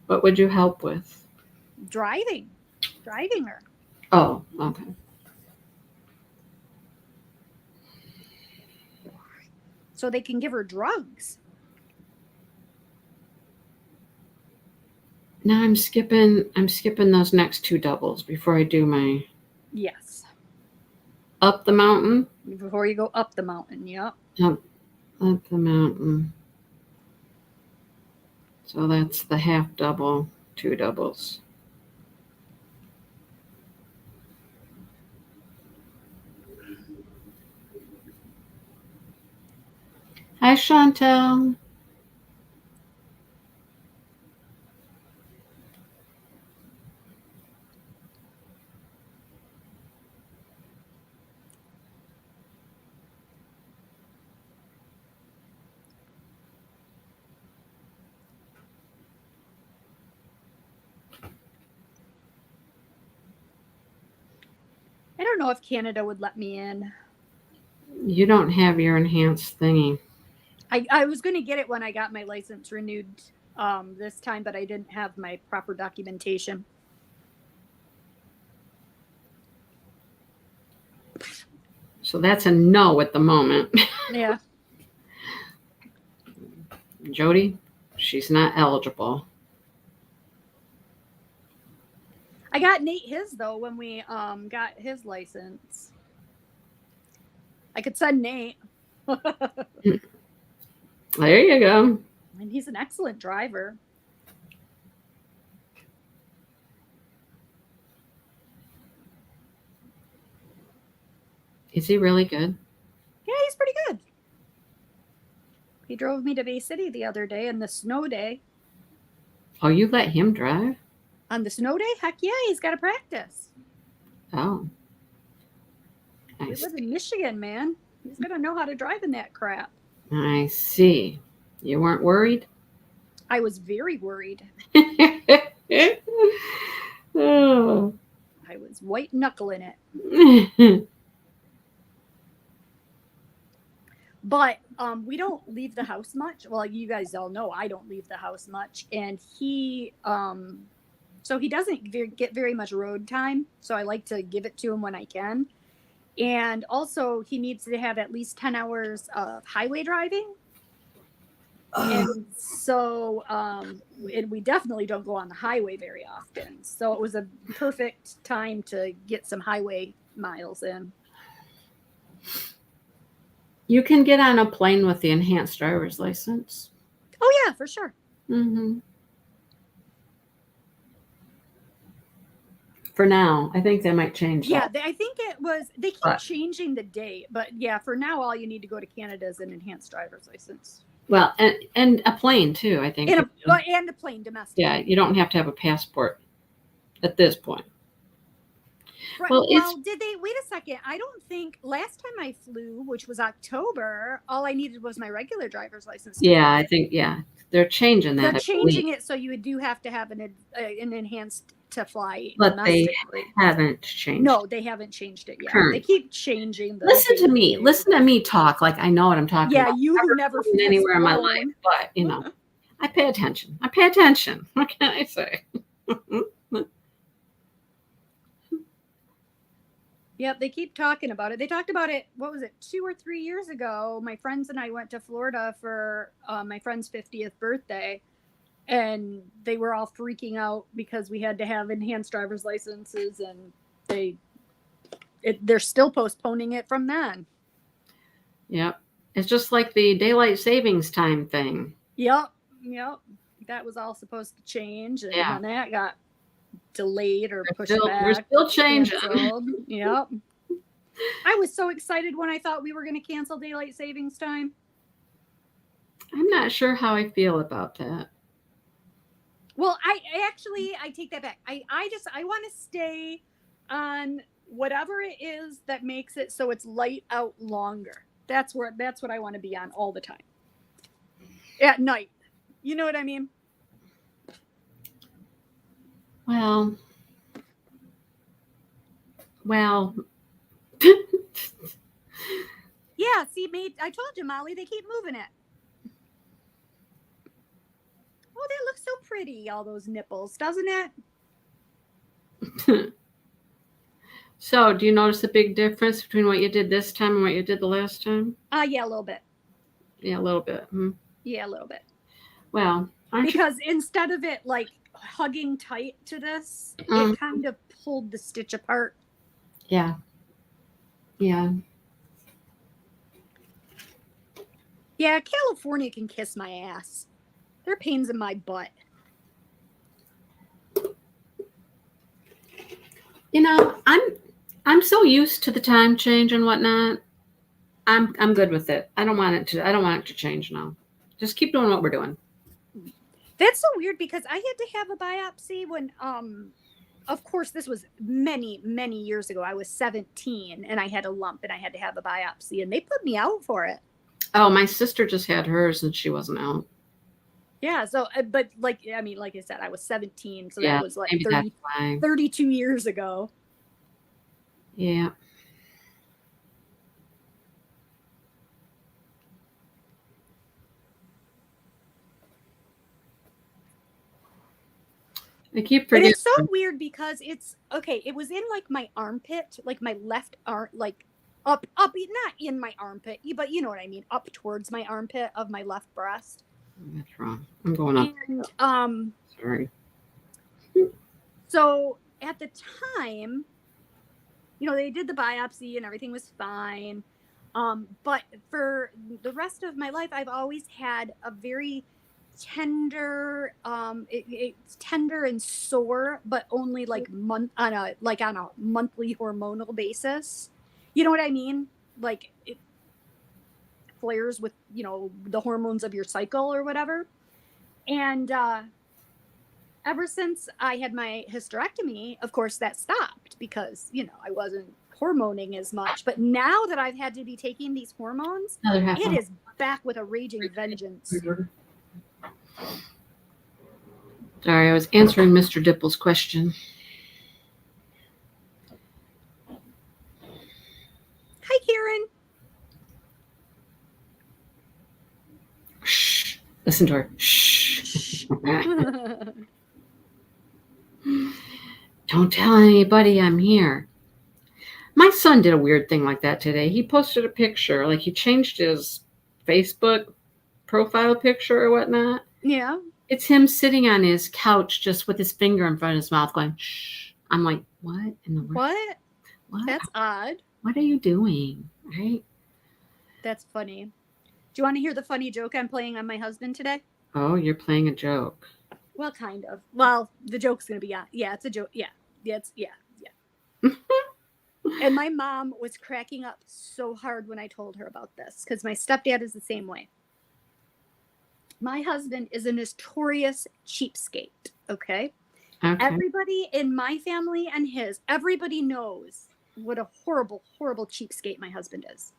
What would you help with? Driving her. Oh, okay. So they can give her drugs. Now I'm skipping those next 2 doubles before I do my Yes. up the mountain. Before you go up the mountain. Yep. Up the mountain. So that's the half double, 2 doubles. Hi, Chantel. I don't know if Canada would let me in. You don't have your enhanced thingy. I was going to get it when I got my license renewed this time, but I didn't have my proper documentation. So that's a no at the moment. Yeah. Jody, she's not eligible. I got Nate his though when we got his license. I could send Nate. There you go. And he's an excellent driver. Is he really good? Yeah, he's pretty good. He drove me to Bay City the other day on the snow day. Oh, you let him drive? On the snow day? Heck yeah, he's got to practice. Oh. We live in Michigan, man. He's going to know how to drive in that crap. I see. You weren't worried? I was very worried. Oh. I was white knuckling it. But we don't leave the house much. Well, you guys all know I don't leave the house much. And he, so he doesn't get very much road time. So I like to give it to him when I can. And also he needs to have at least 10 hours of highway driving. And so and we definitely don't go on the highway very often. So it was a perfect time to get some highway miles in. You can get on a plane with the enhanced driver's license. Oh, yeah, for sure. Mm-hmm. For now, I think they might change that. Yeah, I think it was, they keep changing the date. But yeah, for now, all you need to go to Canada is an enhanced driver's license. Well, and a plane too, I think. And a plane domestic. Yeah, you don't have to have a passport at this point. Right. Well, Well, did they wait a second? I don't think last time I flew, which was October, all I needed was my regular driver's license to yeah, fly. I think they're changing that. They're I believe, changing it so you do have to have an enhanced to fly but they domestically. haven't changed. No, they haven't changed it yet. Current. They keep changing the Listen to me. daily. Listen to me talk like I know what I'm talking Yeah, about. you who never Been anywhere in my life, flown. but I pay attention. I pay attention. What can I say? Yep, they keep talking about it. They talked about it, what was it, 2 or 3 years ago? My friends and I went to Florida for my friend's 50th birthday, and they were all freaking out because we had to have enhanced driver's licenses, and they're still postponing it from then. Yep. It's just like the daylight savings time thing. Yep. That was all supposed to change, and then that got delayed or pushed back. We're still changing. Yep. I was so excited when I thought we were going to cancel daylight savings time. I'm not sure how I feel about that. Well, I take that back. I want to stay on whatever it is that makes it so it's light out longer. That's what I want to be on all the time. At night. You know what I mean? Well. Yeah, see, I told you, Molly, they keep moving it. Oh, that looks so pretty, all those nipples, doesn't it? So, do you notice a big difference between what you did this time and what you did the last time? Yeah, a little bit. Yeah, a little bit. Yeah, a little bit. Well, because instead of it like hugging tight to this, it kind of pulled the stitch apart. Yeah. Yeah. Yeah, California can kiss my ass. They're pains in my butt. I'm so used to the time change and whatnot. I'm good with it. I don't want it to change now. Just keep doing what we're doing. That's so weird because I had to have a biopsy when of course this was many, many years ago. I was 17 and I had a lump and I had to have a biopsy and they put me out for it. Oh, my sister just had hers and she wasn't out. Yeah, so but like I said, I was 17, so that was like 32 years ago. Yeah. I keep forgetting. And it's so weird because it's okay. It was in like my armpit, like my left arm, like up, not in my armpit, but you know what I mean, up towards my armpit of my left breast. That's wrong. I'm going up. And sorry. So at the time, they did the biopsy and everything was fine. But for the rest of my life, I've always had a very tender, it's tender and sore, but only like on a monthly hormonal basis. You know what I mean? Like it flares with the hormones of your cycle or whatever. And ever since I had my hysterectomy, of course that stopped because I wasn't hormoning as much. But now that I've had to be taking these hormones, it is back with a raging vengeance. Sorry, I was answering Mr. Dipple's question. Hi, Karen. Shh. Listen to her. Shh. Don't tell anybody I'm here. My son did a weird thing like that today. He posted a picture, like he changed his Facebook profile picture or whatnot. Yeah. It's him sitting on his couch just with his finger in front of his mouth going, shh. I'm like, what in the world? What? That's odd. What are you doing? Right? That's funny. Do you want to hear the funny joke I'm playing on my husband today? Oh, you're playing a joke. Well, kind of. Well, the joke's going to be, yeah, it's a joke. Yeah. And my mom was cracking up so hard when I told her about this because my stepdad is the same way. My husband is a notorious cheapskate, okay? Okay. Everybody in my family and his, everybody knows what a horrible, horrible cheapskate my husband is.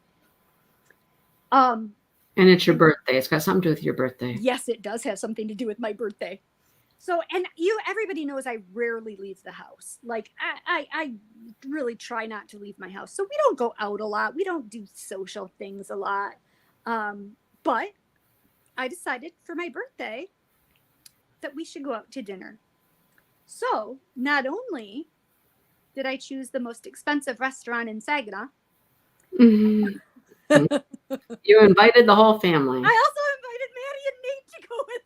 And it's your birthday. It's got something to do with your birthday. Yes, it does have something to do with my birthday. So, and everybody knows I rarely leave the house. Like, I really try not to leave my house. So we don't go out a lot. We don't do social things a lot. But I decided for my birthday that we should go out to dinner. So not only did I choose the most expensive restaurant in Saginaw, Mm-hmm. You invited the whole family. I also invited Maddie and Nate to go with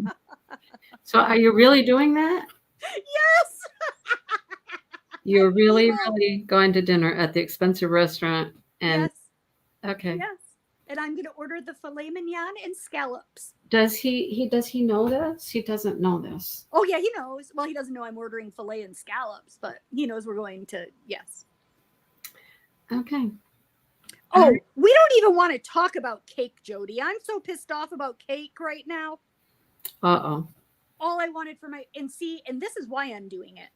us. So are you really doing that? Yes. You're really going to dinner at the expensive restaurant? And yes. Okay. Yes. And I'm going to order the filet mignon and scallops. Does he know this? He doesn't know this. Oh yeah, he knows. Well, he doesn't know I'm ordering filet and scallops, but he knows we're going to. Yes. Okay. Oh, we don't even want to talk about cake, Jody. I'm so pissed off about cake right now. Uh-oh. All I wanted for and this is why I'm doing it.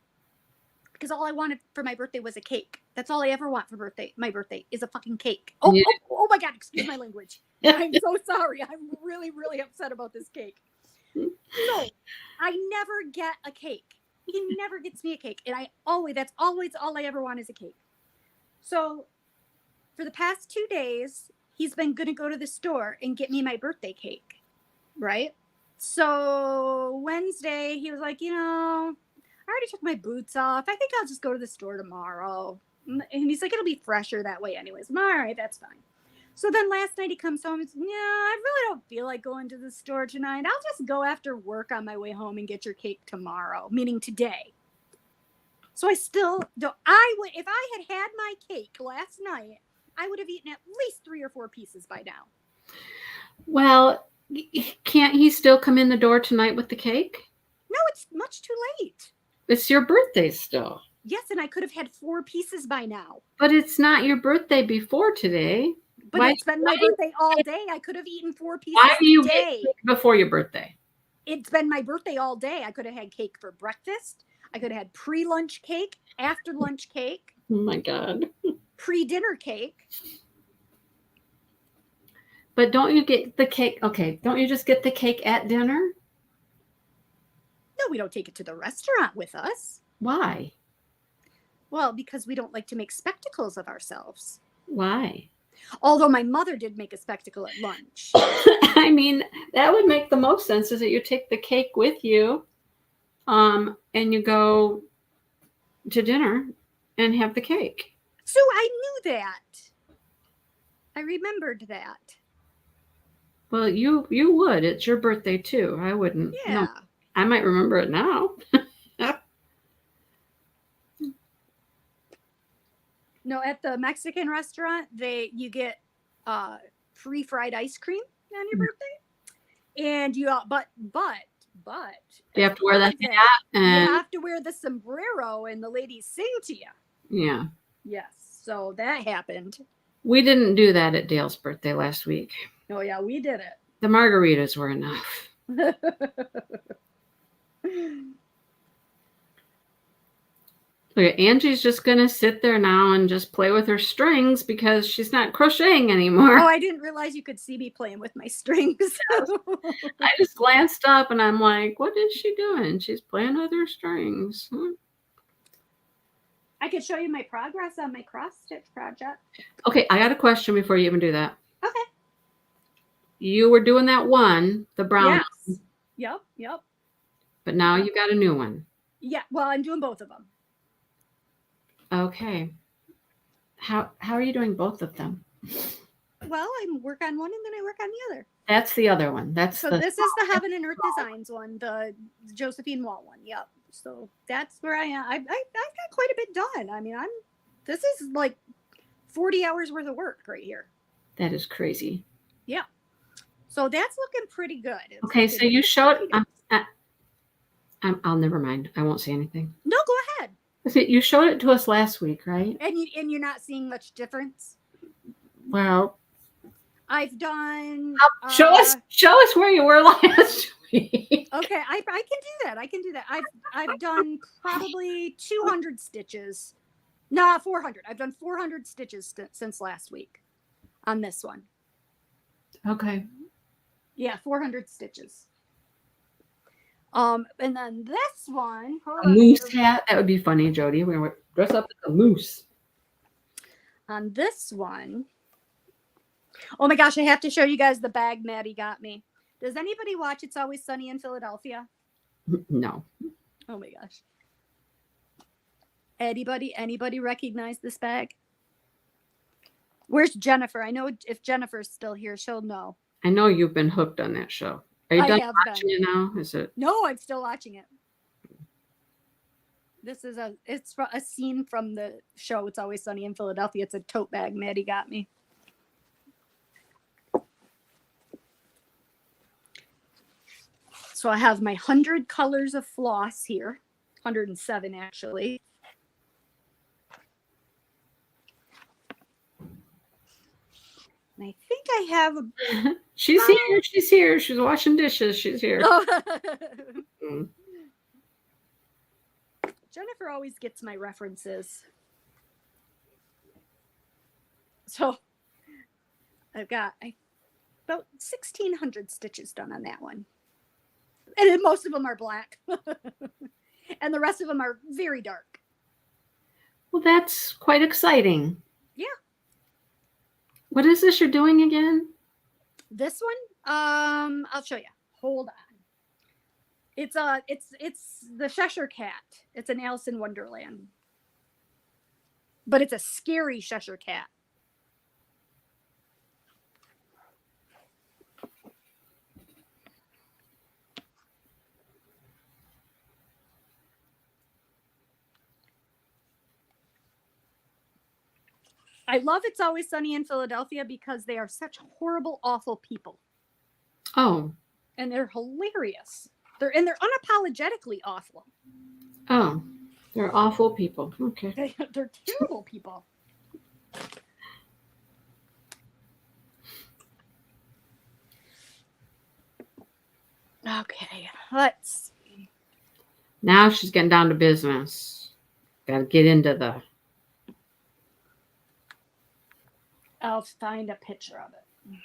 Because all I wanted for my birthday was a cake. That's all I ever want for my birthday is a fucking cake. Oh, yeah. oh my God, excuse my language. I'm so sorry. I'm really, really upset about this cake. So I never get a cake. He never gets me a cake. And that's always all I ever want is a cake. So for the past 2 days, he's been going to go to the store and get me my birthday cake. Right? So Wednesday, he was like, I already took my boots off. I think I'll just go to the store tomorrow. And he's like, it'll be fresher that way anyways. I'm all right, that's fine. So then last night he comes home and says, I really don't feel like going to the store tonight. I'll just go after work on my way home and get your cake tomorrow, meaning today. So I still don't. If I had my cake last night, I would have eaten at least 3 or 4 pieces by now. Well, can't he still come in the door tonight with the cake? No, it's much too late. It's your birthday still. Yes, and I could have had 4 pieces by now. But it's not your birthday before today. But it's been my birthday all day. I could have eaten 4 pieces Why do you today. get cake before your birthday? It's been my birthday all day. I could have had cake for breakfast. I could have had pre-lunch cake, after-lunch cake. Oh, my God. Pre-dinner cake. But don't you get the cake? Okay, don't you just get the cake at dinner? No, we don't take it to the restaurant with us. Why? Well, because we don't like to make spectacles of ourselves. Why? Although my mother did make a spectacle at lunch. I mean, that would make the most sense, is that you take the cake with you and you go to dinner and have the cake. So I knew that. I remembered that. Well, you would. It's your birthday too. I wouldn't. Yeah. No, I might remember it now. No, at the Mexican restaurant, you get free fried ice cream on your birthday, and but you have to wear that hat, and you have to wear the sombrero, and the ladies sing to you. Yeah. Yes. So that happened. We didn't do that at Dale's birthday last week. Oh yeah, we did it. The margaritas were enough. Okay, Angie's just going to sit there now and just play with her strings because she's not crocheting anymore. Oh, I didn't realize you could see me playing with my strings. I just glanced up and I'm like, what is she doing? She's playing with her strings. I could show you my progress on my cross stitch project. Okay, I got a question before you even do that. Okay. You were doing that one, the brown one. Yep. But now you got a new one. Yeah, well, I'm doing both of them. Okay. How are you doing both of them? Well, I work on one and then I work on the other. That's the other one. This is the Heaven and Earth Designs one, the Josephine Wall one. Yep. So that's where I am. I've got quite a bit done. I mean, this is like 40 hours worth of work right here. That is crazy. Yeah. So that's looking pretty good. Okay, so you showed. I'll never mind. I won't say anything. No, go ahead. You showed it to us last week, right? And you're not seeing much difference? Well, I've done. show us where you were last week. Okay, I can do that. I can do that. I've done probably 200 stitches. Nah, 400. I've done 400 stitches since last week on this one. Okay. Yeah, 400 stitches. And then this one, a moose hat. That would be funny, Jody. We're gonna dress up as a moose. On this one, oh my gosh, I have to show you guys the bag Maddie got me. Does anybody watch It's Always Sunny in Philadelphia? No. Oh my gosh. Anybody recognize this bag? Where's Jennifer? I know if Jennifer's still here, she'll know. I know you've been hooked on that show. Are you done watching it now? Is it? No, I'm still watching it. This is it's a scene from the show It's Always Sunny in Philadelphia. It's a tote bag Maddie got me. So I have my 100 colors of floss here. 107 actually. And I think I have a... She's here. She's here. She's washing dishes. She's here. Jennifer always gets my references. So I've got about 1,600 stitches done on that one. And most of them are black. And the rest of them are very dark. Well, that's quite exciting. Yeah. What is this you're doing again? This one? I'll show you. Hold on. It's the Cheshire Cat. It's an Alice in Wonderland. But it's a scary Cheshire Cat. I love It's Always Sunny in Philadelphia because they are such horrible, awful people. Oh. And they're hilarious. They're unapologetically awful. Oh. They're awful people. Okay. They're terrible people. Okay, let's see. Now she's getting down to business. Got to get into the... I'll find a picture of it.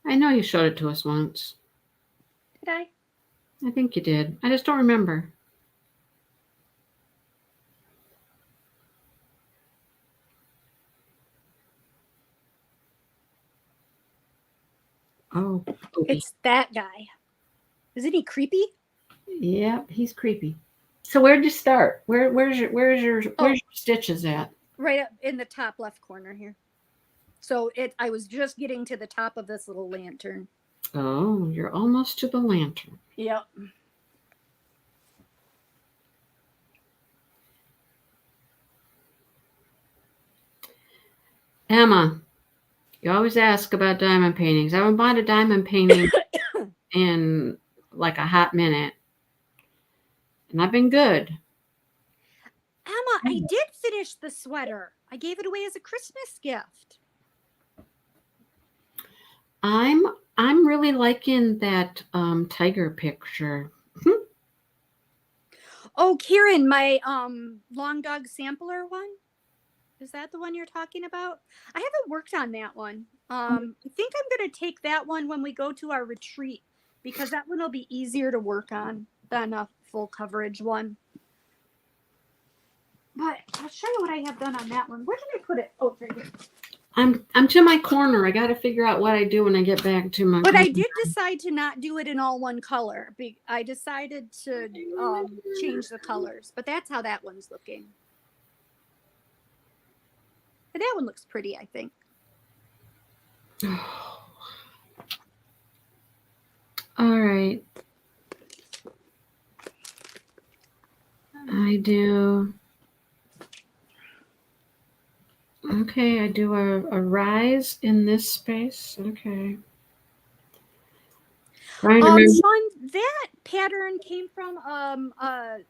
I know you showed it to us once. Did I? I think you did. I just don't remember. Oh. It's that guy. Isn't he creepy? Yeah, he's creepy. So where'd you start? Where's your stitches at? Right up in the top left corner here. So I was just getting to the top of this little lantern. Oh, you're almost to the lantern. Yep. Emma, you always ask about diamond paintings. I haven't bought a diamond painting in like a hot minute. And I've been good. Emma, I did finish the sweater. I gave it away as a Christmas gift. I'm really liking that tiger picture. Oh, Karen, my long dog sampler one. Is that the one you're talking about? I haven't worked on that one. I think I'm going to take that one when we go to our retreat because that one will be easier to work on than a full coverage one. But I'll show you what I have done on that one. Where did I put it? Oh, right here. I'm to my corner. I got to figure out what I do when I get back to my But corner. I did decide to not do it in all one color. I decided to change the colors. But that's how that one's looking. But that one looks pretty, I think. All right. I do. Okay, I do a rise in this space. Okay. Trying to remember. Sean, that pattern came from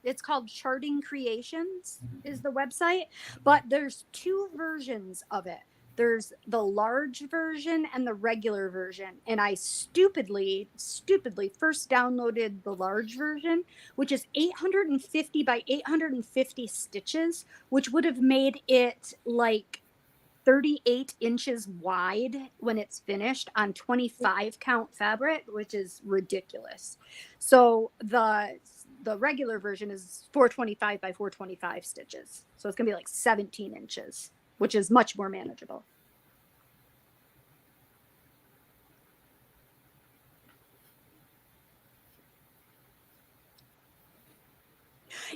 it's called Charting Creations is the website, but there's two versions of it. There's the large version and the regular version, and I stupidly first downloaded the large version, which is 850 by 850 stitches, which would have made it like 38 inches wide when it's finished on 25 count fabric, which is ridiculous. So the regular version is 425 by 425 stitches. So it's going to be like 17 inches, which is much more manageable.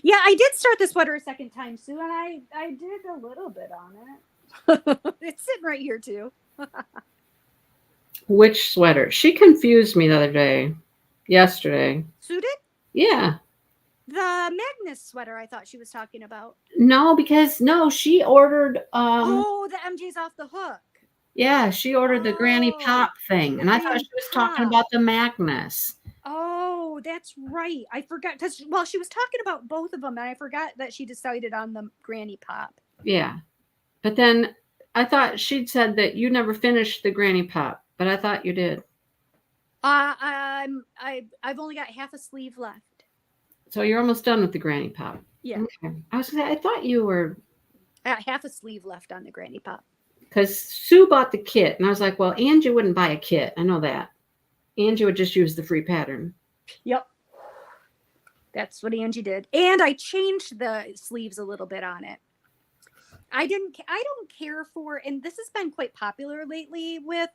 Yeah, I did start the sweater a second time, Sue, and I did a little bit on it. It's sitting right here too. Which sweater? She confused me the other day. Yesterday. Sue did? Yeah. The Magnus sweater I thought she was talking about. No, because she ordered Oh, the MJ's off the hook. Yeah, she ordered the Granny Pop thing, and I thought she was talking about the Magnus. Oh, that's right. I forgot because she was talking about both of them, and I forgot that she decided on the Granny Pop. Yeah, but then I thought she'd said that you never finished the Granny Pop, but I thought you did. I've only got half a sleeve left. So you're almost done with the Granny Pop. Yeah. Okay. I thought you were. I got half a sleeve left on the Granny Pop. Because Sue bought the kit, and I was like, well, Angie wouldn't buy a kit. I know that. Angie would just use the free pattern. Yep. That's what Angie did. And I changed the sleeves a little bit on it. I don't care for, and this has been quite popular lately with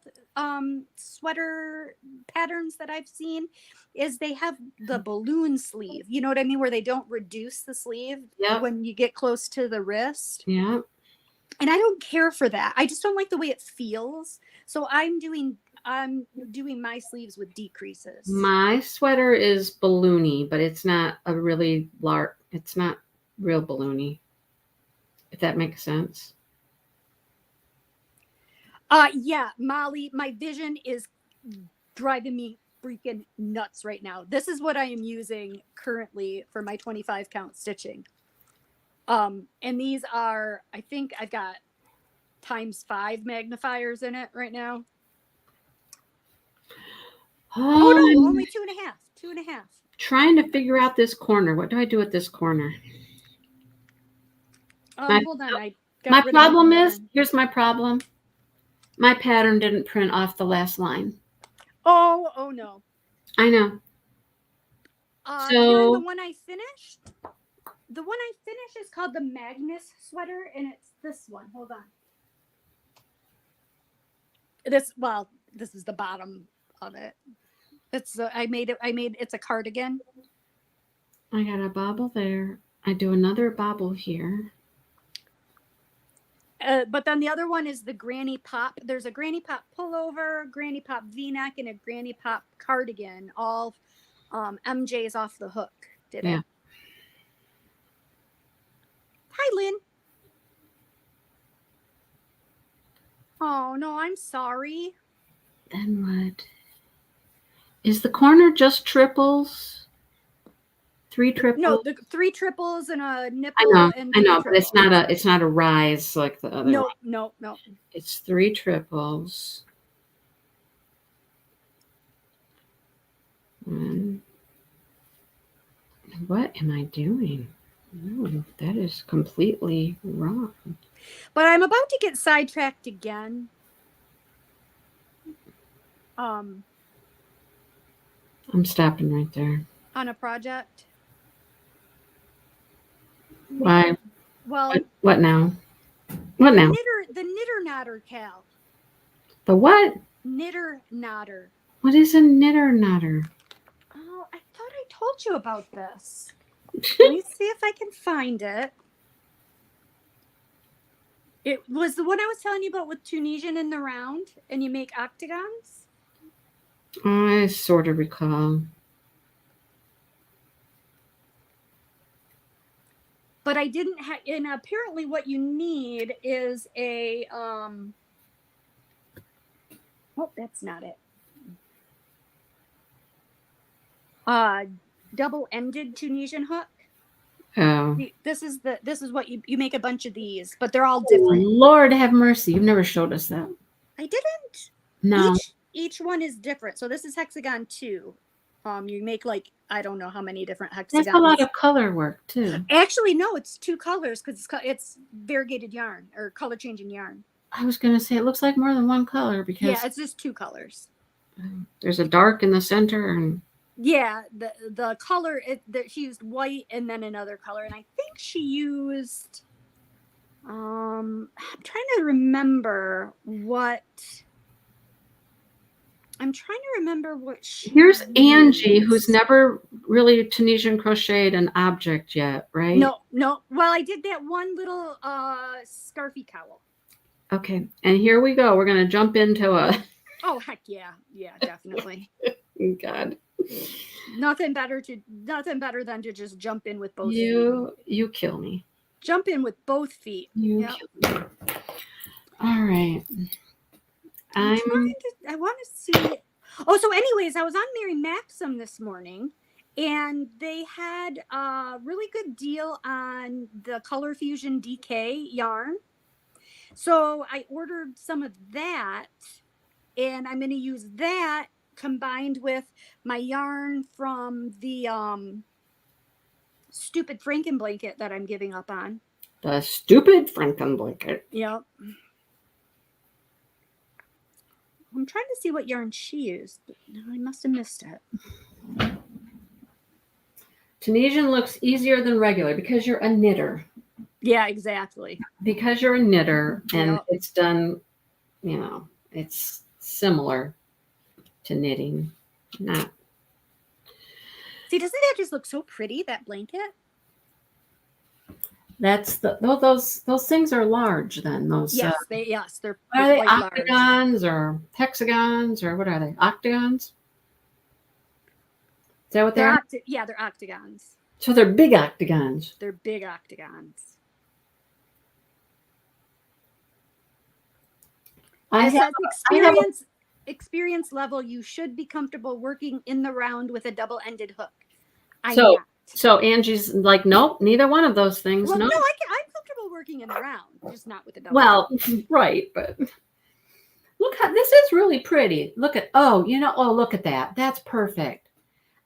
sweater patterns that I've seen, is they have the balloon sleeve. You know what I mean? Where they don't reduce the sleeve when you get close to the wrist. Yeah. And I don't care for that. I just don't like the way it feels. So I'm doing my sleeves with decreases. My sweater is balloony, but it's not a really large, it's not real balloony. If that makes sense. Yeah, Molly, my vision is driving me freaking nuts right now. This is what I am using currently for my 25 count stitching. And these are, I think I've got ×5 magnifiers in it right now. Oh no, only 2.5. 2.5. Trying to figure out this corner. What do I do with this corner? Hold on. My problem is, here's my problem. My pattern didn't print off the last line. Oh no. I know. Karen, the one I finished is called the Magnus sweater, and it's this one. Hold on. This is the bottom of it. It's it's a cardigan. I got a bobble there. I do another bobble here. But then the other one is the Granny Pop. There's a Granny Pop pullover, Granny Pop V-neck, and a Granny Pop cardigan. All MJ's off the hook. Did it? Hi, Lynn. Oh no, I'm sorry. Then what? Is the corner just triples? 3 triples? No, the 3 triples and a nipple. I know, but it's not a rise like the other one. No. It's 3 triples. What am I doing? No, that is completely wrong. But I'm about to get sidetracked again. I'm stopping right there. On a project. Why? Well, what now? What now? The knitter knotter, Cal. The what? Knitter knotter. What is a knitter knotter? Oh, I thought I told you about this. Let me see if I can find it. It was the one I was telling you about with Tunisian in the round, and you make octagons. I sort of recall. But I didn't have, and apparently what you need is a, oh, that's not it. double-ended Tunisian hook. Oh. This is what you make a bunch of these, but they're all Oh, different. Lord have mercy. You've never showed us that. I didn't. No. Each one is different. So this is hexagon 2. You make like, I don't know how many different hexagons. That's a lot of color work too. Actually, no, it's 2 colors because it's variegated yarn or color changing yarn. I was going to say it looks like more than one color because yeah, it's just 2 colors. There's a dark in the center and yeah, the color she used white and then another color, and I think she used I'm trying to remember what here's she Angie, used. who's never really Tunisian crocheted an object yet, right? No. Well, I did that one little scarfy cowl. Okay, and here we go. We're gonna jump into a. Oh heck yeah, definitely. God. Nothing better than to just jump in with both feet. You kill me. Jump in with both feet. You kill me. All right. I want to see. Oh, so anyways, I was on Mary Maxim this morning, and they had a really good deal on the Color Fusion DK yarn. So I ordered some of that, and I'm going to use that combined with my yarn from the stupid Franken blanket that I'm giving up on. The stupid Franken blanket. Yep. I'm trying to see what yarn she used, but I must have missed it. Tunisian looks easier than regular because you're a knitter. Yeah, exactly. Because you're a knitter and it's done, it's similar to knitting. Not. See, doesn't that just look so pretty, that blanket? That's those things are large then. Those they're are they quite octagons large. or hexagons or what are they? Octagons? Is that what they're? They're octagons. So they're big octagons. They're big octagons. Experience level, you should be comfortable working in the round with a double-ended hook. So Angie's like, nope, neither one of those things. Well, no, I'm comfortable working in the round, just not with a double. Well, right, but look how this is really pretty. Look at look at that. That's perfect.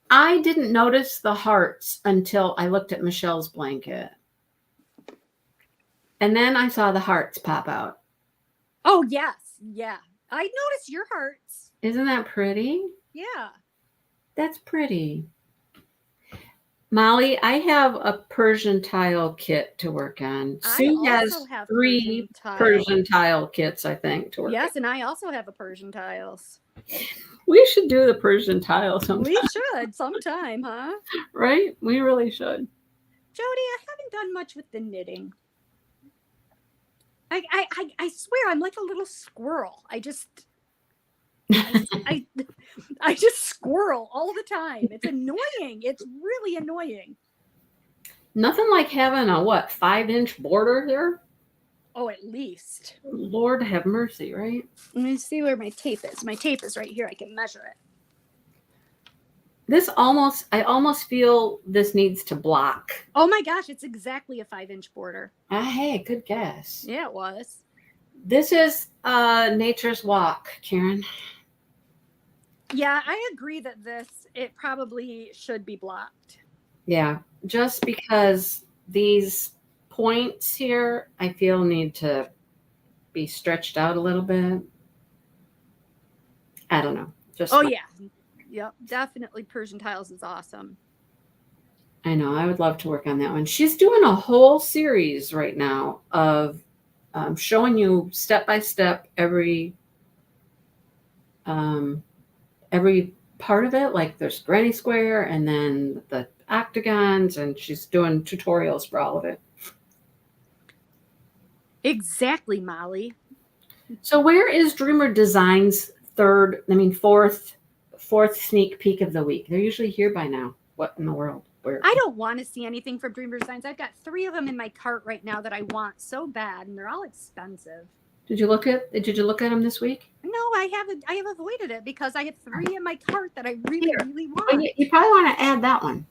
I didn't notice the hearts until I looked at Michelle's blanket. And then I saw the hearts pop out. Oh, yes. Yeah. I noticed your hearts. Isn't that pretty? Yeah. That's pretty. Molly, I have a Persian tile kit to work on. Sue has 3 Persian tile kits, I think, to work on. Yes, and I also have a Persian tiles. We should do the Persian tile sometime. We should sometime, huh? Right? We really should. Jody, I haven't done much with the knitting. I swear I'm like a little squirrel. I just squirrel all the time. It's annoying. It's really annoying. Nothing like having a 5-inch border here? Oh, at least. Lord have mercy, right? Let me see where my tape is. My tape is right here. I can measure it. I almost feel this needs to block. Oh my gosh, it's exactly a 5-inch border. Hey, good guess. Yeah, it was. This is Nature's Walk, Karen. Yeah, I agree that it probably should be blocked. Yeah, just because these points here, I feel need to be stretched out a little bit. I don't know. Yeah. Yep, definitely Persian tiles is awesome. I know. I would love to work on that one. She's doing a whole series right now of showing you step by step every part of it. Like there's granny square and then the octagons, and she's doing tutorials for all of it. Exactly, Molly. So where is Dreamer Designs' fourth sneak peek of the week? They're usually here by now. What in the world? Where? I don't want to see anything from Dreamer Designs. I've got 3 of them in my cart right now that I want so bad, and they're all expensive. Did you look at them this week? No, I haven't. I have avoided it because I have 3 in my cart that I really, Here. really Well, want. you probably want to add that one.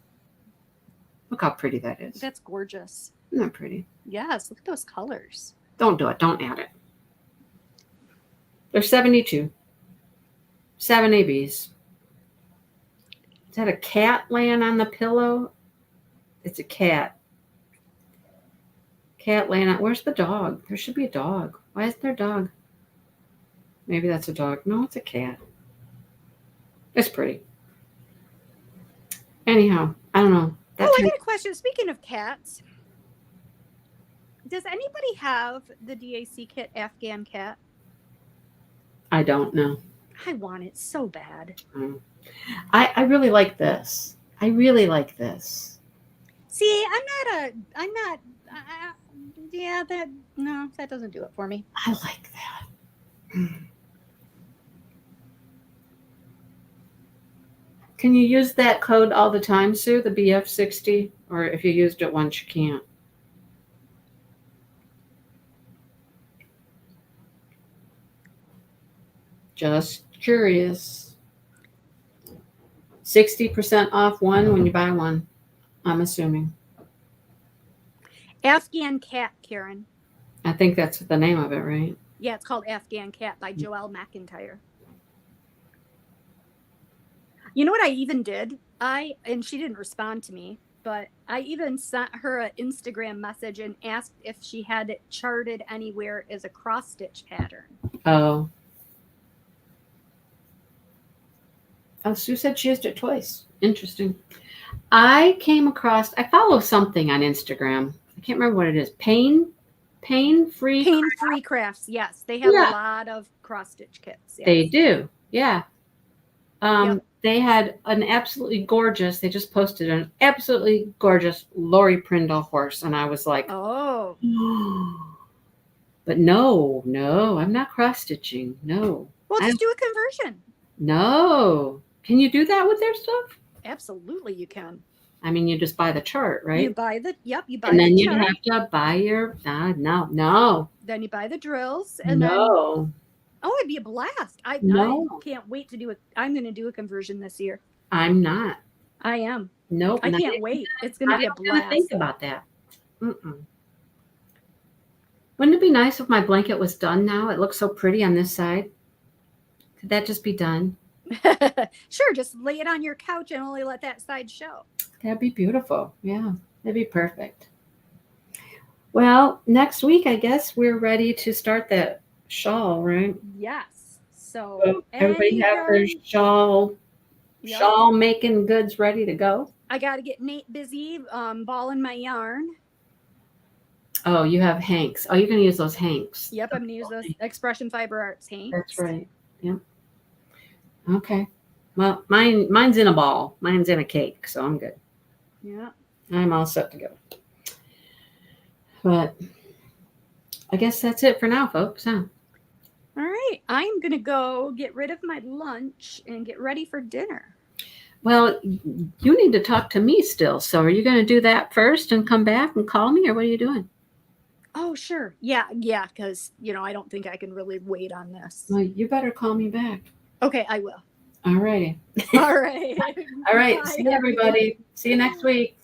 Look how pretty that is. That's gorgeous. Isn't that pretty? Yes, look at those colors. Don't do it. Don't add it. There's 72. 7 ABs. Is that a cat laying on the pillow? It's a cat. Cat laying on. Where's the dog? There should be a dog. Why isn't there a dog? Maybe that's a dog. No, it's a cat. It's pretty. Anyhow, I don't know. I got a question. Speaking of cats, does anybody have the DAC kit Afghan cat? I don't know. I want it so bad. I really like this. I really like this. See, that doesn't do it for me. I like that. Can you use that code all the time, Sue, the BF60? Or if you used it once, you can't? Just curious. 60% off one when you buy one, I'm assuming. Afghan Cat, Karen. I think that's the name of it, right? Yeah, it's called Afghan Cat by Joelle McIntyre. You know what I even did? And she didn't respond to me, but I even sent her an Instagram message and asked if she had it charted anywhere as a cross stitch pattern. Oh, Sue said she used it twice. Interesting. I follow something on Instagram. I can't remember what it is. Pain-free Crafts. Yes, they have a lot of cross stitch kits. Yes. They do. Yeah. They had an absolutely gorgeous, they just posted an absolutely gorgeous Lori Prindle horse. And I was like, oh. But no, I'm not cross stitching. No. Well, just do a conversion. No. Can you do that with their stuff? Absolutely, you can. I mean, you just buy the chart, right? You buy the chart. And then you have to buy your, no. Then you buy the drills. And no. Oh, it'd be a blast. I can't wait to do it. I'm going to do a conversion this year. I'm not. I am. Nope. I can't wait. It's going to be a blast. Think about that. Wouldn't it be nice if my blanket was done now? It looks so pretty on this side. Could that just be done? Sure. Just lay it on your couch and only let that side show. That'd be beautiful. Yeah. That'd be perfect. Well, next week, I guess we're ready to start that shawl, right? Yes. So everybody have their shawl making goods ready to go. I got to get Nate busy balling my yarn. Oh, you have hanks. Oh, you're going to use those hanks. Yep, I'm going to use those Expression Fiber Arts hanks. That's right. Yep. Okay. Well, mine's in a ball. Mine's in a cake, so I'm good. Yeah. I'm all set to go. But I guess that's it for now, folks, huh? All right. I'm going to go get rid of my lunch and get ready for dinner. Well, you need to talk to me still. So are you going to do that first and come back and call me, or what are you doing? Oh, sure. Yeah, because, I don't think I can really wait on this. Well, you better call me back. Okay, I will. All righty. All right. All right. See you, everybody. See you next week.